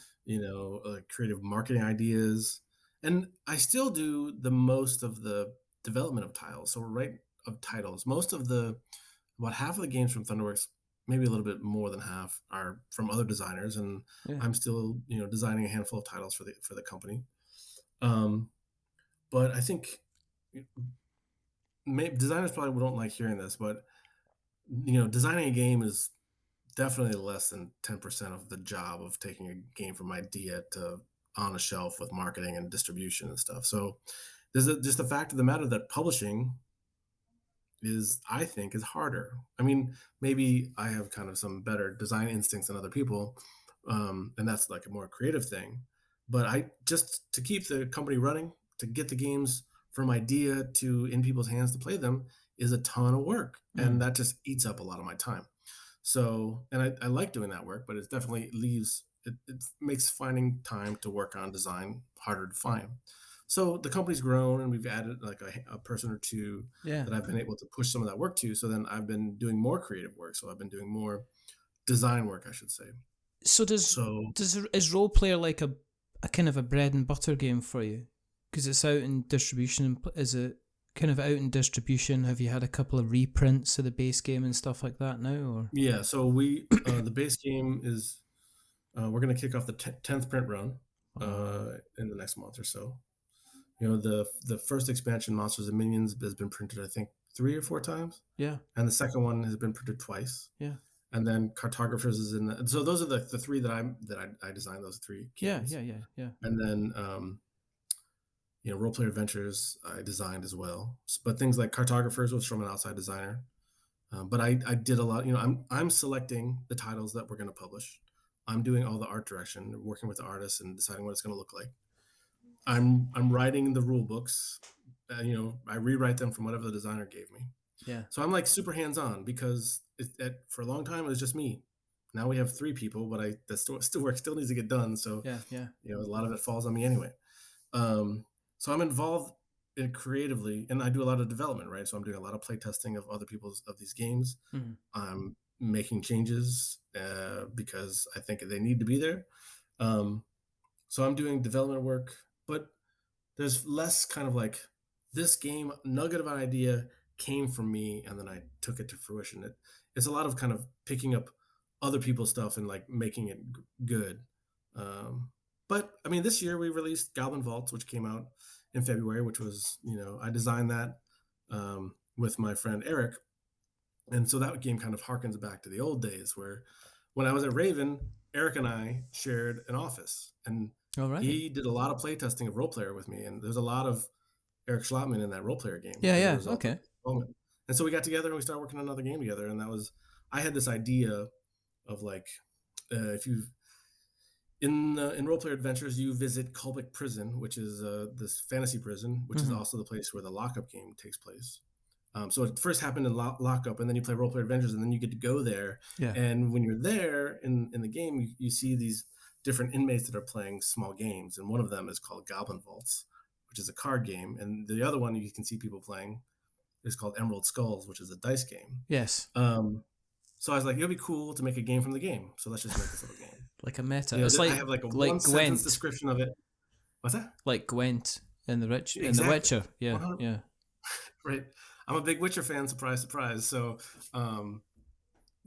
Creative marketing ideas, and I still do the most of the development of titles. Most of about half of the games from Thunderworks, maybe a little bit more than half, are from other designers, and Yeah. I'm still designing a handful of titles for the company. But I think designers probably don't like hearing this, but designing a game is definitely less than 10% of the job of taking a game from idea to on a shelf with marketing and distribution and stuff. So there's just the fact of the matter that publishing I think is harder. I mean, maybe I have kind of some better design instincts than other people, and that's like a more creative thing. But just to keep the company running, to get the games from idea to in people's hands to play them, is a ton of work, and that just eats up a lot of my time. So, and I like doing that work, but it definitely it makes finding time to work on design harder to find. So the company's grown, and we've added like a person or two that I've been able to push some of that work to. So then I've been doing more creative work. So I've been doing more design work, I should say. So is Role Player like a kind of a bread and butter game for you? Because it's out in distribution. Is it kind of out in distribution? Have you had a couple of reprints of the base game and stuff like that now? Or yeah, so we the base game is we're going to kick off the 10th print run in the next month or so. The first expansion, Monsters and Minions, has been printed, I think, 3 or 4 times. Yeah. And the second one has been printed twice. Yeah. And then Cartographers is in so those are the 3 that I designed, those 3 games. Yeah. And then Role Player Adventures I designed as well. But things like Cartographers was from an outside designer. But I did a lot. I'm selecting the titles that we're going to publish. I'm doing all the art direction, working with the artists and deciding what it's going to look like. I'm writing the rule books. I rewrite them from whatever the designer gave me. Yeah. So I'm like super hands-on, because for a long time it was just me. Now we have 3 people, but the work still needs to get done. So yeah. A lot of it falls on me anyway. So I'm involved in creatively, and I do a lot of development, right? So I'm doing a lot of play testing of other people's of these games. Mm-hmm. I'm making changes because I think they need to be there. So I'm doing development work, but there's less kind of like this game nugget of an idea came from me and then I took it to fruition. It's a lot of kind of picking up other people's stuff and like making it good. But I mean, this year we released Goblin Vaults, which came out in February, which was, I designed that with my friend Eric. And so that game kind of harkens back to the old days where when I was at Raven, Eric and I shared an office, and All right. he did a lot of playtesting of Role Player with me. And there's a lot of Eric Schlattman in that Role Player game as a result of Okay. moment. And so we got together and we started working on another game together. And I had this idea of like, if you in Role Player Adventures, you visit Colbic Prison, which is this fantasy prison, which is also the place where the lockup game takes place. So it first happened in lockup, and then you play Role Player Adventures, and then you get to go there. Yeah. And when you're there in the game, you see these different inmates that are playing small games, and one of them is called Goblin Vaults, which is a card game, and the other one you can see people playing is called Emerald Skulls, which is a dice game. Yes. So I was like, it would be cool to make a game from the game. So let's just make this little game. Like a meta. You know, It's I like have like a like one sentence Gwent. description of it. What's that? Like Gwent in the Exactly. The Witcher. Yeah. 100 Yeah. Right. I'm a big Witcher fan. Surprise, surprise. So,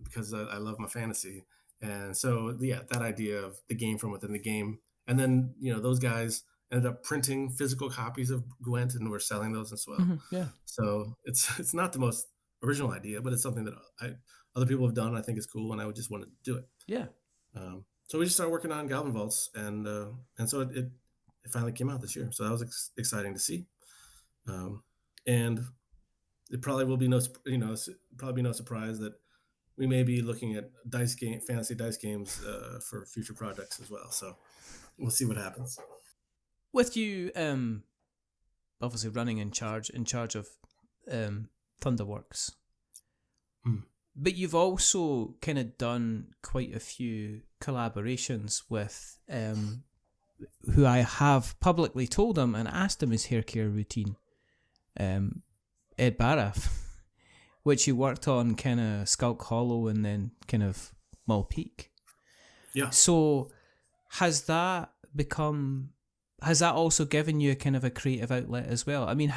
because I love my fantasy, and so yeah, that idea of the game from within the game, and then those guys ended up printing physical copies of Gwent, and we're selling those as well. Yeah. So it's not the most original idea, but it's something that other people have done. I think it's cool, and I would just want to do it. Yeah. So we just started working on Goblin Vaults, and so it finally came out this year. So that was exciting to see, and it probably will be no surprise that we may be looking at fantasy dice games for future projects as well. So we'll see what happens. With you, obviously running in charge of Thunderworks, but you've also kind of done quite a few collaborations with who I have publicly told him and asked him his hair care routine, Ed Baraf, which you worked on kind of Skulk Hollow and then kind of Mull Peak. Yeah. So has that also given you a kind of a creative outlet as well? I mean,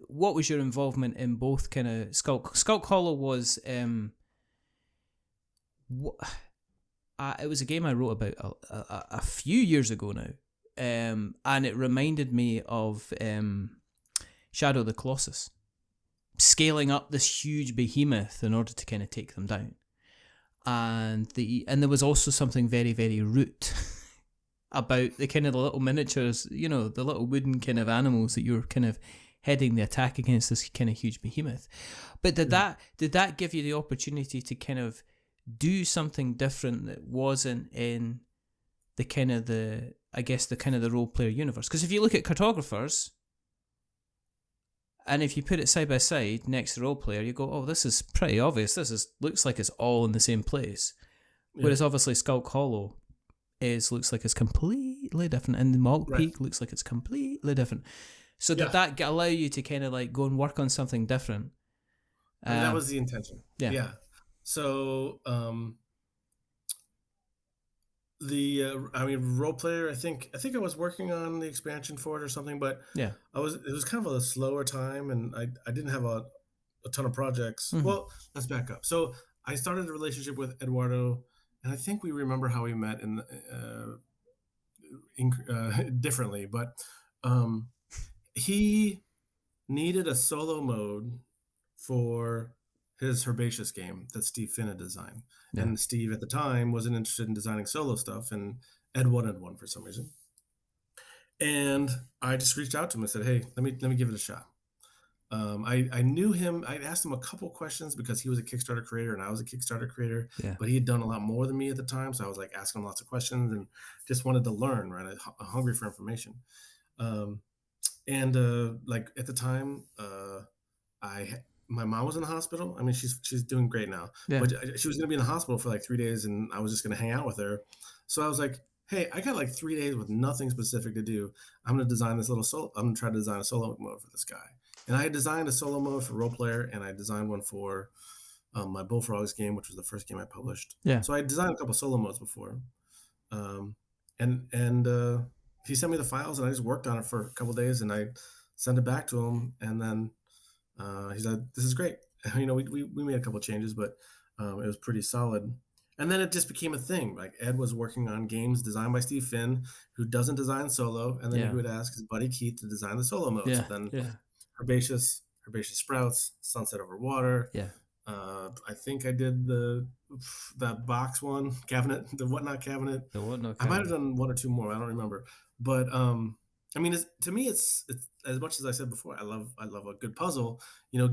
what was your involvement in both kind of Skulk Hollow was it was a game I wrote about a few years ago now, and it reminded me of Shadow of the Colossus, scaling up this huge behemoth in order to kind of take them down, and there was also something very, very root about the kind of the little miniatures, the little wooden kind of animals that you're kind of heading the attack against this kind of huge behemoth. But did that give you the opportunity to kind of do something different that wasn't in the kind of the role player universe? Because if you look at cartographers, and if you put it side by side next to role player, you go, oh, this is pretty obvious. Looks like it's all in the same place. Yeah. Whereas obviously Skulk Hollow looks like it's completely different, and the Mull Peak looks like it's completely different. So did that allow you to kind of like go and work on something different? That was the intention. Yeah. So role player, I think I was working on the expansion for it or something, but it was kind of a slower time, and I didn't have a ton of projects. Mm-hmm. Well, let's back up. So I started a relationship with Eduardo, and I think we remember how we met differently, but he needed a solo mode for his Herbaceous game that Steve Finn had designed. Yeah. And Steve at the time wasn't interested in designing solo stuff, and Ed wanted one for some reason. And I just reached out to him and said, hey, let me give it a shot. I knew him. I asked him a couple questions because he was a Kickstarter creator and I was a Kickstarter creator, but he had done a lot more than me at the time. So I was like asking him lots of questions and just wanted to learn, right? I'm hungry for information. Like at the time, my mom was in the hospital. I mean, she's doing great now, but she was going to be in the hospital for like 3 days, and I was just going to hang out with her. So I was like, hey, I got like 3 days with nothing specific to do. I'm going to design this I'm going to try to design a solo mode for this guy. And I designed a solo mode for Role Player, and I designed one for my Bullfrogs game, which was the first game I published. Yeah. So I designed a couple solo modes before. He sent me the files, and I just worked on it for a couple of days, and I sent it back to him, and then he said, this is great. We made a couple of changes, but it was pretty solid. And then it just became a thing. Like Ed was working on games designed by Steve Finn, who doesn't design solo, and then he would ask his buddy Keith to design the solo modes. Herbaceous Sprouts, Sunset Over Water, I think I did that box one cabinet, the whatnot cabinet. The whatnot I might have cabinet. done one or two more. I don't remember, but I mean, to me, it's as much as I said before. I love a good puzzle.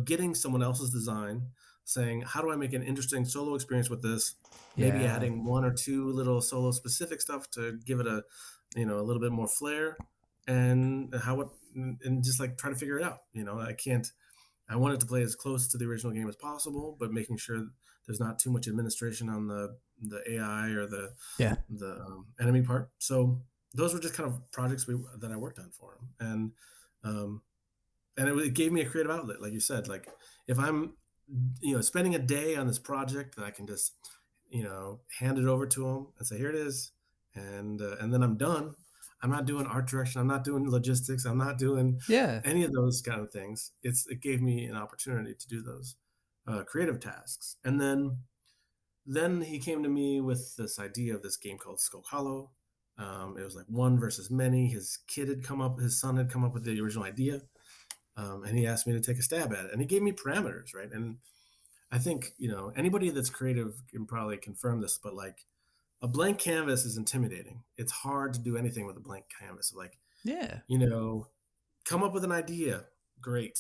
Getting someone else's design, saying, how do I make an interesting solo experience with this? Maybe Yeah. adding one or two little solo specific stuff to give it a little bit more flair, and and just like try to figure it out. I wanted to play as close to the original game as possible, but making sure there's not too much administration on the AI or Yeah. the enemy part. So those were just kind of projects that I worked on for him, um, and it gave me a creative outlet, like you said. Like if I'm spending a day on this project, that I can just hand it over to him and say, here it is, and then I'm done. I'm not doing art direction. I'm not doing logistics. I'm not doing Yeah. any of those kind of things. It gave me an opportunity to do those creative tasks, and then he came to me with this idea of this game called Skull Hollow. It was like one versus many. His son had come up with the original idea, and he asked me to take a stab at it. And he gave me parameters, right? And I think anybody that's creative can probably confirm this, but like a blank canvas is intimidating. It's hard to do anything with a blank canvas. Like Yeah. come up with an idea, great.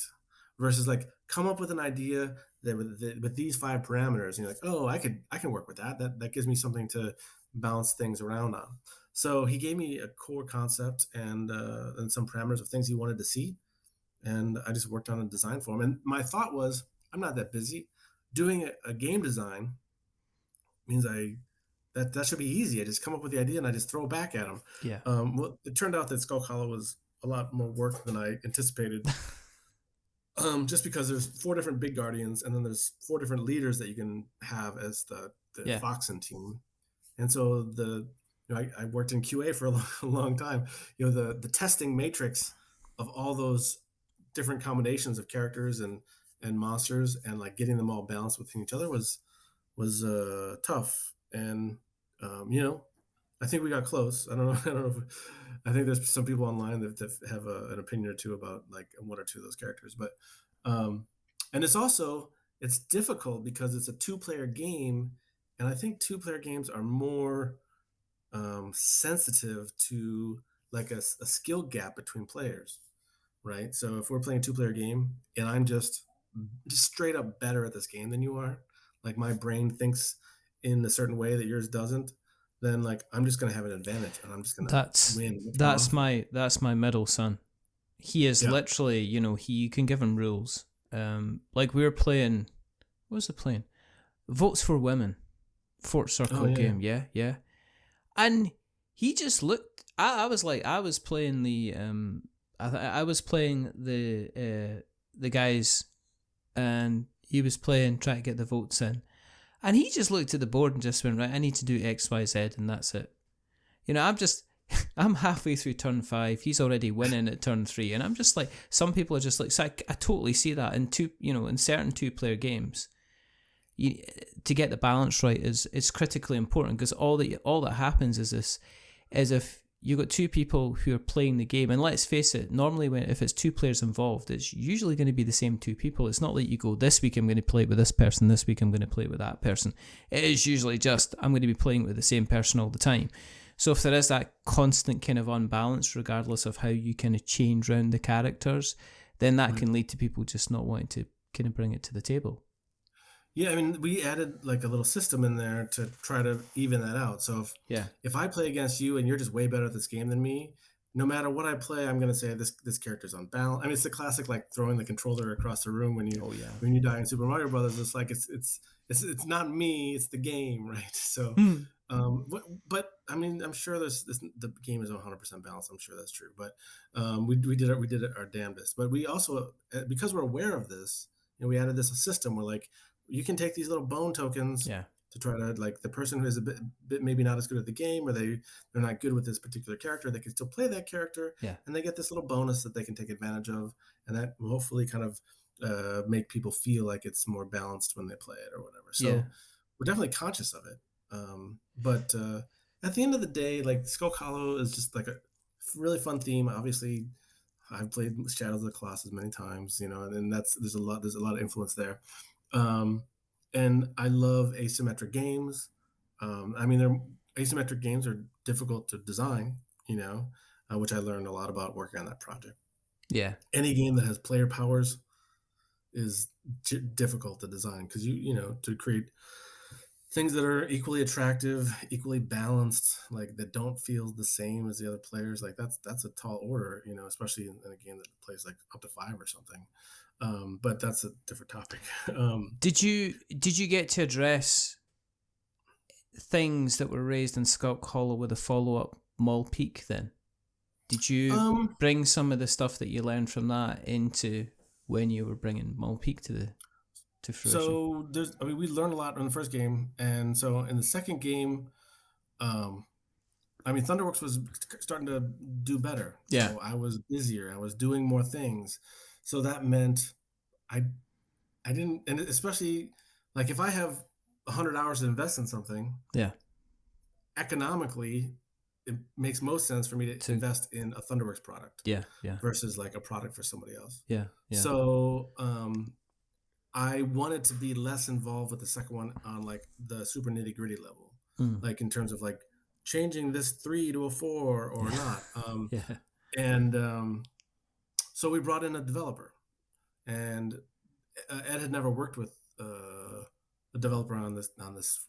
Versus like come up with an idea that with these five parameters, and you're like, oh, I can work with that. That gives me something to bounce things around on. So he gave me a core concept and some parameters of things he wanted to see, and I just worked on a design for him. And my thought was, I'm not that busy. Doing a game design means that should be easy. I just come up with the idea and I just throw it back at him. Yeah. Well, it turned out that Skull Hollow was a lot more work than I anticipated. Just because there's four different big guardians, and then there's four different leaders that you can have as the Yeah. Foxen team, and so I worked in QA for a long time. The testing matrix of all those different combinations of characters and monsters, and like getting them all balanced within each other was tough. And I think we got close. I don't know. I don't know. I think there's some people online that have an opinion or two about like one or two of those characters, but um, and it's difficult because it's a two-player game, and I think two-player games are more sensitive to like a skill gap between players, right? So if we're playing a two-player game and I'm just straight up better at this game than you are, like my brain thinks in a certain way that yours doesn't, then like I'm just gonna have an advantage and I'm just gonna That's win much more that's often. my middle son. He is Yeah. literally, you can give him rules. Like we were playing, what was it playing? Votes for Women, Fort Oh Circle yeah. game. Yeah. And he just looked. I was playing I was playing the guys, and he was playing trying to get the votes in, and he just looked at the board and just went, right, I need to do X, Y, Z, and that's it. I'm halfway through turn 5. He's already winning at turn 3, and I'm just like, some people are just like, so I totally see that in certain two-player games. To get the balance right is critically important, because all that happens is if you got two people who are playing the game, and let's face it, normally if it's two players involved, it's usually going to be the same two people. It's not like you go, this week I'm going to play it with this person, this week I'm going to play it with that person. It is usually just, I'm going to be playing with the same person all the time. So if there is that constant kind of unbalance, regardless of how you kind of change around the characters, then that Right. can lead to people just not wanting to kind of bring it to the table. Yeah, I mean, we added like a little system in there to try to even that out. So Yeah. if I play against you and you're just way better at this game than me, no matter what I play, I'm gonna say this character's unbalanced. I mean, it's the classic like throwing the controller across the room when Oh yeah. you die in Super Mario Brothers. It's like it's not me, it's the game, right? So, but I mean, I'm sure the game is 100% balanced. I'm sure that's true. But we did our damnedest. But we also, because we're aware of this, we added this system where like you can take these little bone tokens Yeah. to try to like the person who is a bit maybe not as good at the game, or they're not good with this particular character, they can still play that character, Yeah. and they get this little bonus that they can take advantage of, and that will hopefully kind of make people feel like it's more balanced when they play it or whatever. So Yeah. we're definitely conscious of it, but at the end of the day, like Skull Hollow is just like a really fun theme. Obviously, I've played Shadows of the Colossus many times, and there's a lot of influence there. and I love asymmetric games. I mean, asymmetric games are difficult to design, which I learned a lot about working on that project. Yeah. Any game that has player powers is difficult to design because to create things that are equally attractive, equally balanced, like that don't feel the same as the other players. Like that's a tall order, especially in a game that plays like up to 5 or something. But that's a different topic. Did you get to address things that were raised in Skulk Hollow with a follow-up Mall Peak then? Did you bring some of the stuff that you learned from that into when you were bringing Mall Peak to fruition? So we learned a lot in the first game, and so in the second game, Thunderworks was starting to do better. Yeah. So I was busier. I was doing more things. So that meant I didn't, and especially like if I have 100 hours to invest in something, yeah, economically, it makes most sense for me to invest in a Thunderworks product. Yeah. Versus like a product for somebody else. Yeah. So I wanted to be less involved with the second one on like the super nitty gritty level, like in terms of like changing this 3 to a 4 or not. And so we brought in a developer, and Ed had never worked with a developer on this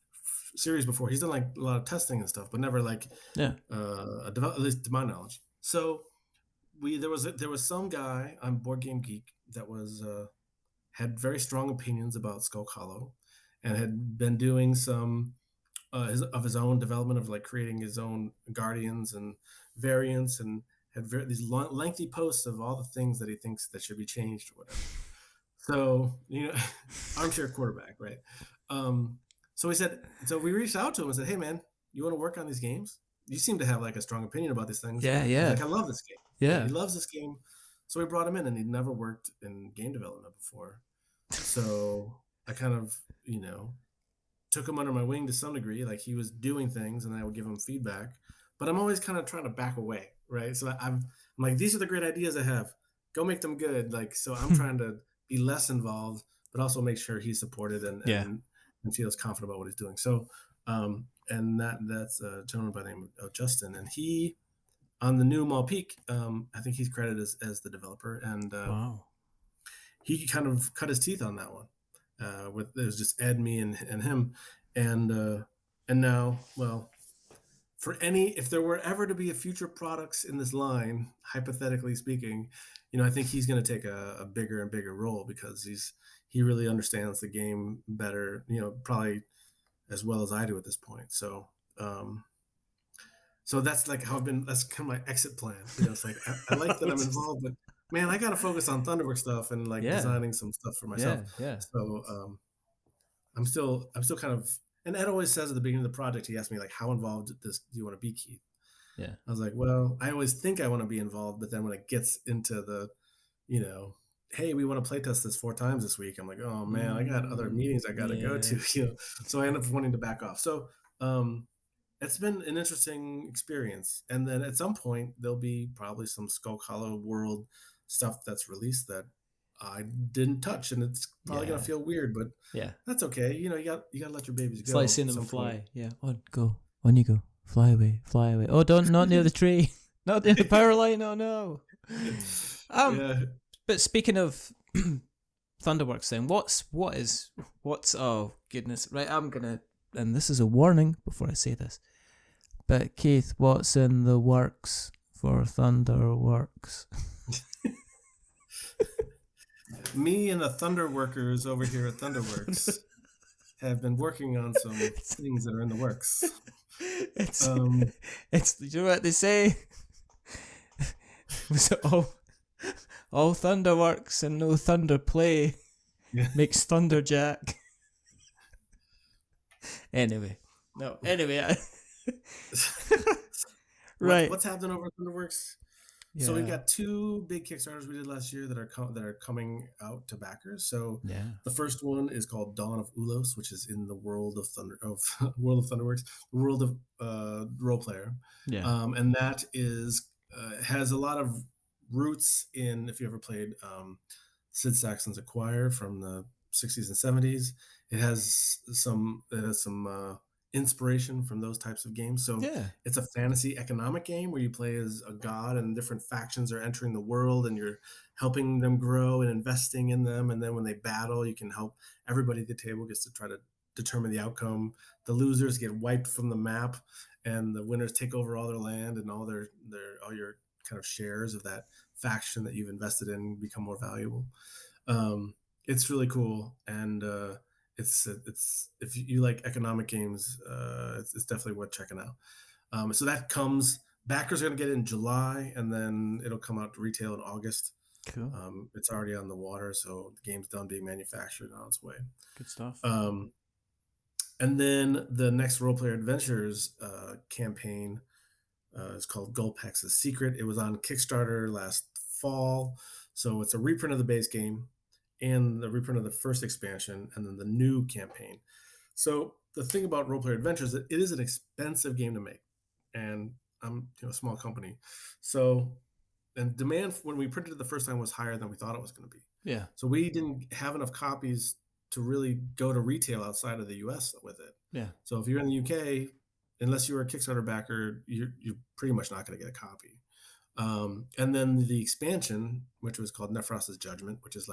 series before. He's done like a lot of testing and stuff, but never like at least to my knowledge. So there was some guy on Board Game Geek that was had very strong opinions about Skulk Hollow, and had been doing some of his own development of like creating his own guardians and variants, and had these lengthy posts of all the things that he thinks that should be changed or whatever. So armchair quarterback, right? So we reached out to him and said, "Hey man, you want to work on these games? You seem to have like a strong opinion about these things." Yeah. Like, I love this game. Yeah. He loves this game. So we brought him in, and he'd never worked in game development before. So I kind of, took him under my wing to some degree. Like he was doing things, and I would give him feedback. But I'm always kind of trying to back away, right? So I'm like, these are the great ideas I have. Go make them good. Like, so I'm trying to be less involved, but also make sure he's supported and feels confident about what he's doing. So, and that's a gentleman by the name of Justin, and he, on the new Mall Peak, I think he's credited as the developer, and wow. He kind of cut his teeth on that one. It was just Ed, me, and him, and now, well, if there were ever to be a future products in this line, hypothetically speaking, I think he's going to take a bigger and bigger role, because he really understands the game better, probably as well as I do at this point. So, so that's like that's kind of my exit plan. It's like, I like that I'm involved, but man, I got to focus on Thunderworks stuff and like designing some stuff for myself. Yeah. So, I'm still kind of, and Ed always says at the beginning of the project, he asked me like, how involved do you want to be, Keith? Yeah. I was like, well, I always think I want to be involved, but then when it gets into the, hey, we want to play test this 4 times this week, I'm like, oh man, I got other meetings I got to go to, so I end up wanting to back off. So, it's been an interesting experience. And then at some point there'll be probably some Skulk Hollow world stuff that's released that I didn't touch, and it's probably gonna feel weird, but that's okay. You got to let your babies go. It's like seeing them fly. Yeah. On you go. Fly away. Oh, not near the tree. Not near the power line. Oh no. But speaking of Thunderworks, then what's oh goodness, right? I'm gonna, and this is a warning before I say this, but Keith, what's in the works for Thunderworks? Me and the Thunderworkers over here at Thunderworks have been working on some things that are in the works. It's you know what they say? Was it all Thunderworks and no Thunder play makes Thunderjack. Anyway. Right. What's happening over at Thunderworks? Yeah. So we've got 2 big Kickstarters we did last year that are coming out to backers. So the first one is called Dawn of Ulos, which is in the world of Thunderworks, the world of role player. Yeah. And that is has a lot of roots in, if you ever played Sid Sackson's Acquire from the 60s and 70s. It has some inspiration from those types of games. So Yeah. it's a fantasy economic game where you play as a god and different factions are entering the world and you're helping them grow and investing in them. And then when they battle, you can help everybody at the table gets to try to determine the outcome. The losers get wiped from the map and the winners take over all their land and all all your kind of shares of that faction that you've invested in become more valuable. It's really cool, and it's if you like economic games, it's definitely worth checking out. So that comes. Backers are going to get it in July, and then it'll come out to retail in August. Cool. It's already on the water, so the game's done being manufactured on its way. Good stuff. And then the next Role Player Adventures campaign is called Gulpex's Secret. It was on Kickstarter last fall, so it's a reprint of the base game and the reprint of the first expansion, and then the new campaign. So the thing about Role Player Adventures is that it is an expensive game to make, and I'm a small company, so and demand when we printed it the first time was higher than we thought it was going to be. Yeah. So we didn't have enough copies to really go to retail outside of the US with it. Yeah. So if you're in the UK, unless you're a Kickstarter backer, you're pretty much not going to get a copy. And then the expansion, which was called Nephros' Judgment, which is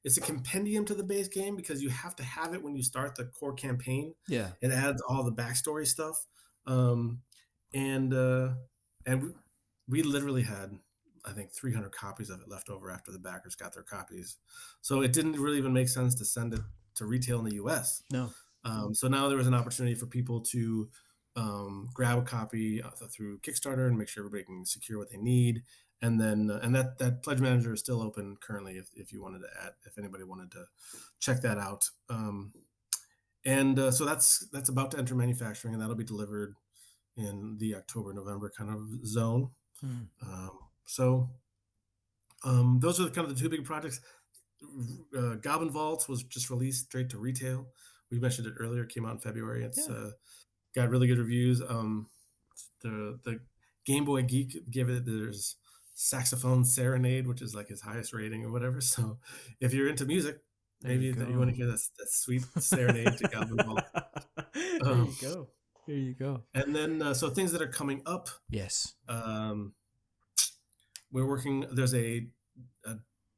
it's a compendium to the base game because you have to have it when you start the core campaign. Yeah. It adds all the backstory stuff. And we literally had, I think, 300 copies of it left over after the backers got their copies. So it didn't really even make sense to send it to retail in the US. No. So now there was an opportunity for people to grab a copy through Kickstarter and make sure everybody can secure what they need. And then that pledge manager is still open currently if you wanted to if anybody wanted to check that out. So that's about to enter manufacturing, and that'll be delivered in the October-November kind of zone. Those are kind of the two big projects. Goblin Vaults was just released straight to retail. We mentioned it earlier. It came out in February. It's got really good reviews. The Game Boy Geek gave it there's Saxophone Serenade, which is like his highest rating or whatever. So if you're into music, maybe you want to hear that sweet serenade to Goblin Vault. There you go. And then so things that are coming up. Yes. We're working. There's a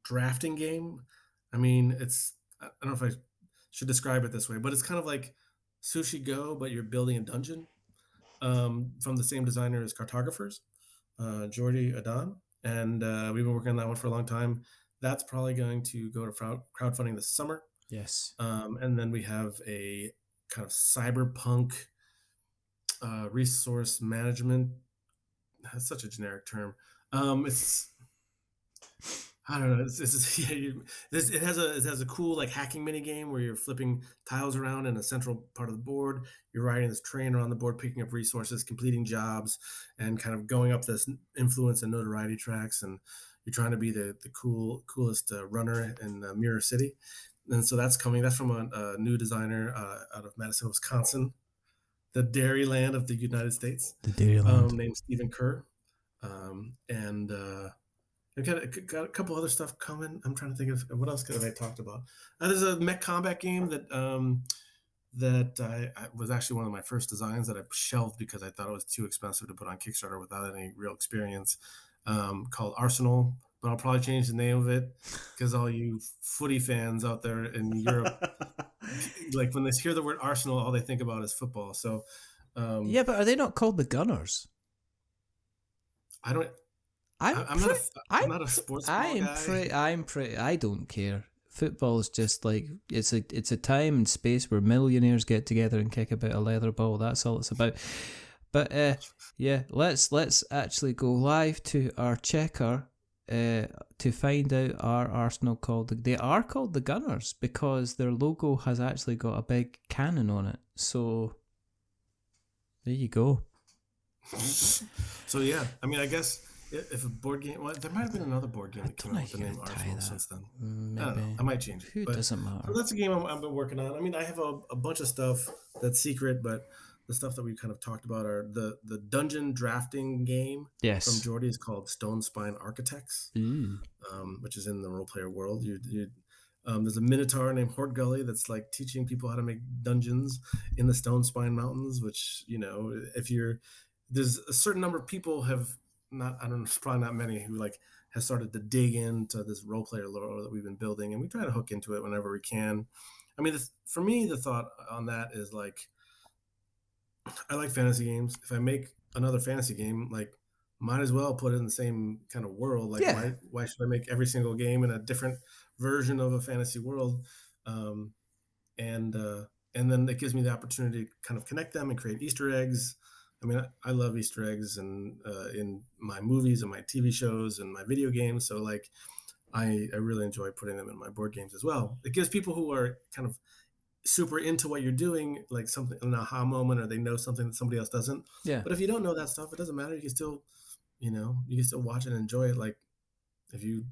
drafting game. I mean, I don't know if I should describe it this way, but it's kind of like Sushi Go, but you're building a dungeon. From the same designer as Cartographers, Jordi Adan, and we've been working on that one for a long time. That's probably going to go to crowdfunding this summer. Yes. And then we have a kind of cyberpunk resource management. That's such a generic term. It's I don't know. It has a cool like hacking mini game where you're flipping tiles around in a central part of the board. You're riding this train around the board, picking up resources, completing jobs, and kind of going up this influence and notoriety tracks. And you're trying to be the coolest runner in Mirror City. And so that's coming. That's from a new designer out of Madison, Wisconsin, the Dairyland of the United States. The Dairyland. Named Stephen Kerr, I've got a couple other stuff coming. I'm trying to think of what else have I talked about. There's a mech combat game that I was actually one of my first designs that I shelved because I thought it was too expensive to put on Kickstarter without any real experience. Called Arsenal, but I'll probably change the name of it because all you footy fans out there in Europe, like when they hear the word Arsenal, all they think about is football. So, yeah, but are they not called the Gunners? I'm not a sports guy. I don't care. Football is just like it's a time and space where millionaires get together and kick about a leather ball. That's all it's about. But yeah, let's actually go live to our checker to find out our Arsenal they are called the Gunners because their logo has actually got a big cannon on it. So there you go. So yeah, I mean, I guess if a board game, well, there might have been another board game that came out with the name Arsenal since then. Maybe. I don't know. I might change it. Who doesn't matter? So that's a game I've been working on. I mean, I have a bunch of stuff that's secret, but the stuff that we kind of talked about are the dungeon drafting game. Yes. From Jordy is called Stone Spine Architects, which is in the role player world. There's a minotaur named Hort Gully that's like teaching people how to make dungeons in the Stone Spine Mountains. Which, if you're there's a certain number of people have not, I don't know, probably not many, who like has started to dig into this role player lore that we've been building, and we try to hook into it whenever we can. I mean, for me, the thought on that is like, I like fantasy games. If I make another fantasy game, like, might as well put it in the same kind of world. Like, Yeah. why should I make every single game in a different version of a fantasy world? Um, and and then it gives me the opportunity to kind of connect them and create Easter eggs. I mean, I love Easter eggs and in my movies and my TV shows and my video games. So like, I really enjoy putting them in my board games as well. It gives people who are kind of super into what you're doing like something, an aha moment, or they know something that somebody else doesn't. Yeah. But if you don't know that stuff, it doesn't matter. You can still, you can still watch and enjoy it. Like, if you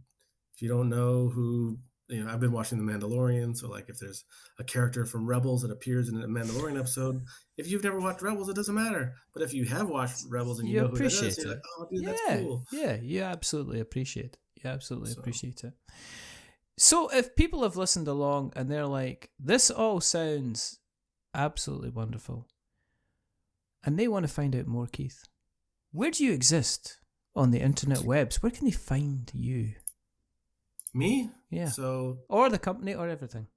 don't know who, I've been watching The Mandalorian, so like if there's a character from Rebels that appears in a Mandalorian episode, if you've never watched Rebels, it doesn't matter. But if you have watched Rebels and you You know who that is, appreciate you're it. like, oh, dude, that's Yeah. cool. Yeah. You absolutely appreciate it. You absolutely So- appreciate it. So if people have listened along and they're like, this all sounds absolutely wonderful, and they want to find out more, Keith, where do you exist on the internet webs? Where can they find you? Me? Yeah. So Or the company or everything.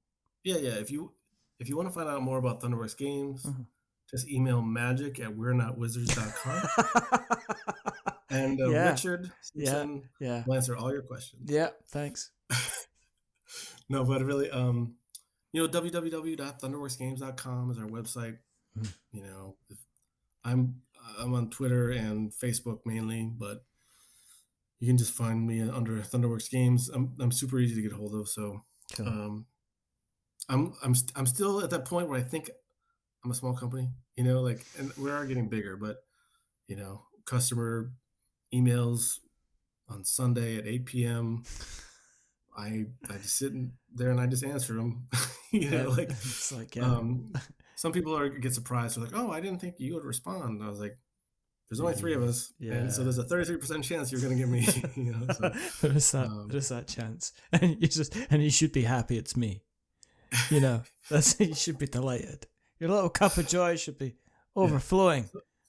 yeah. If you want to find out more about Thunderworks games, Mhm. just email magic@we'renotwizards.com. And Yeah. Richard Yeah. Simpson Yeah. will answer all your questions. Yeah. Thanks. No, but really, www.thunderworksgames.com is our website. Mhm. I'm on Twitter and Facebook mainly, but you can just find me under Thunderworks Games. I'm super easy to get hold of, so Cool. I'm still at that point where I think I'm a small company, like, and we are getting bigger, but customer emails on Sunday at 8 p.m. I just sit there and I just answer them. Like, it's like, yeah. some people get surprised. They're like, "Oh, I didn't think you would respond." I was like, "There's only 3 of us, and so Yeah. there's a 33% chance you're going to get me." So, there is that chance, and you should be happy it's me. That's you should be delighted. Your little cup of joy should be overflowing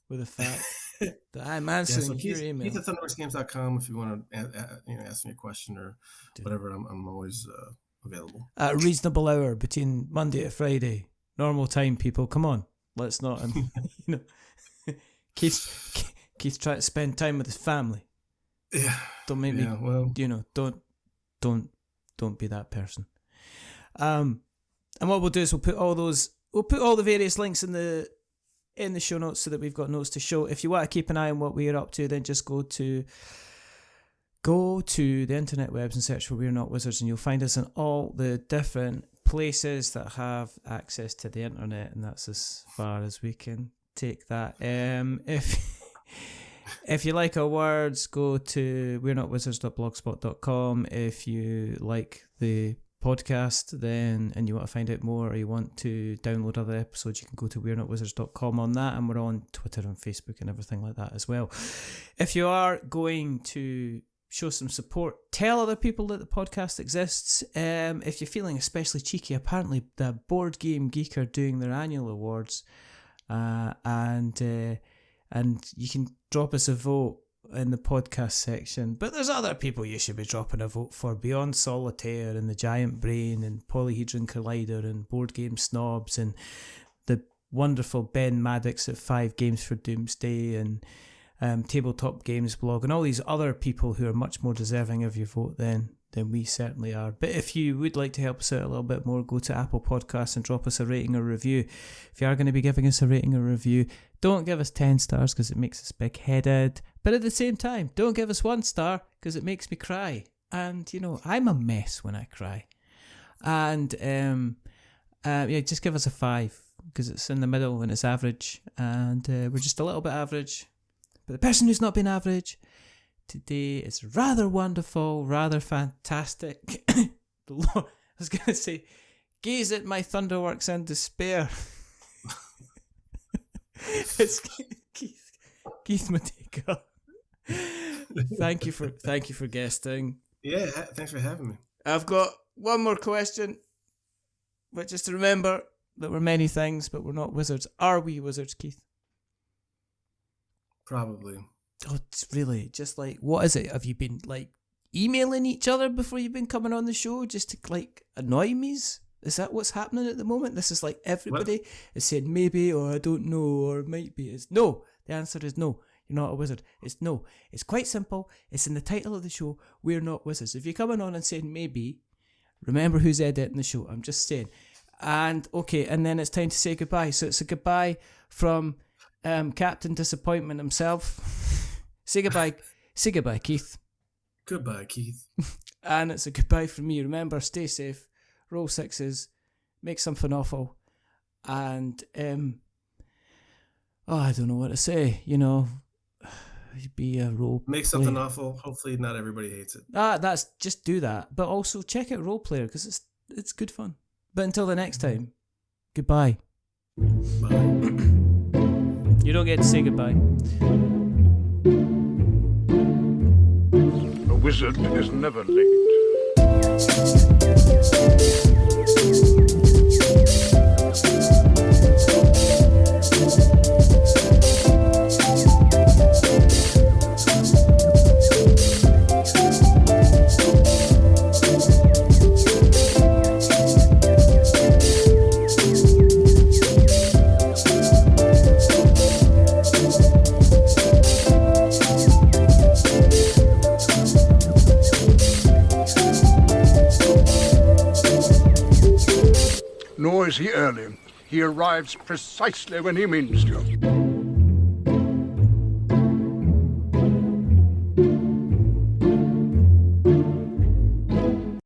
with the fact that I'm answering so your email. Keith at thunderworksgames.com if you want to ask me a question or whatever. I'm always available. At a reasonable hour between Monday to Friday, normal time. People, come on, let's not. Keith's trying to spend time with his family. Yeah. Don't make me. Well, Don't be that person. And what we'll do is we'll put all the various links in the show notes so that we've got notes to show. If you want to keep an eye on what we're up to, then just go to the internet webs and search for We're Not Wizards, and you'll find us in all the different places that have access to the internet, and that's as far as we can take that. If you like our words, go to we'renotwizards.blogspot.com. If you like the podcast and you want to find out more, or you want to download other episodes, you can go to we'renotwizards.com on that, and we're on Twitter and Facebook and everything like that as well. If you are going to show some support, tell other people that the podcast exists. If you're feeling especially cheeky, apparently the Board Game Geek are doing their annual awards, and you can drop us a vote in the podcast section. But there's other people you should be dropping a vote for beyond Solitaire and the Giant Brain and Polyhedron Collider and Board Game Snobs and the wonderful Ben Maddox at 5 Games for Doomsday and Tabletop Games Blog and all these other people who are much more deserving of your vote than we certainly are. But if you would like to help us out a little bit more, go to Apple Podcasts and drop us a rating or review. If you are going to be giving us a rating or review, don't give us 10 stars because it makes us big-headed. But at the same time, don't give us 1 star because it makes me cry. And, I'm a mess when I cry. And, just give us a 5 because it's in the middle and it's average. And we're just a little bit average. But the person who's not been average today is rather wonderful, rather fantastic. I was going to say, gaze at my Thunderworks in despair. It's Keith Matejka. Thank you for guesting. Yeah, thanks for having me. I've got one more question, which is to remember that we're many things, but we're not wizards. Are we wizards, Keith? Probably. Oh, it's really just like, what is it? Have you been like emailing each other before you've been coming on the show just to like annoy me? Is that what's happening at the moment? This is like everybody is saying maybe, or I don't know, or might be. It's no. The answer is no. You're not a wizard. It's no. It's quite simple. It's in the title of the show. We're not wizards. If you're coming on and saying maybe, remember who's editing the show. I'm just saying. And okay, and then it's time to say goodbye. So it's a goodbye from Captain Disappointment himself. Say goodbye. Say goodbye, Keith. Goodbye, Keith. And it's a goodbye from me. Remember, stay safe. Roll sixes. Make something awful. And I don't know what to say. You know, be a role. Make something awful. Hopefully, not everybody hates it. That's just do that. But also check out Role Player because it's good fun. But until the next time, goodbye. Bye. You don't get to say goodbye. A wizard is never late. Nor is he early. He arrives precisely when he means to.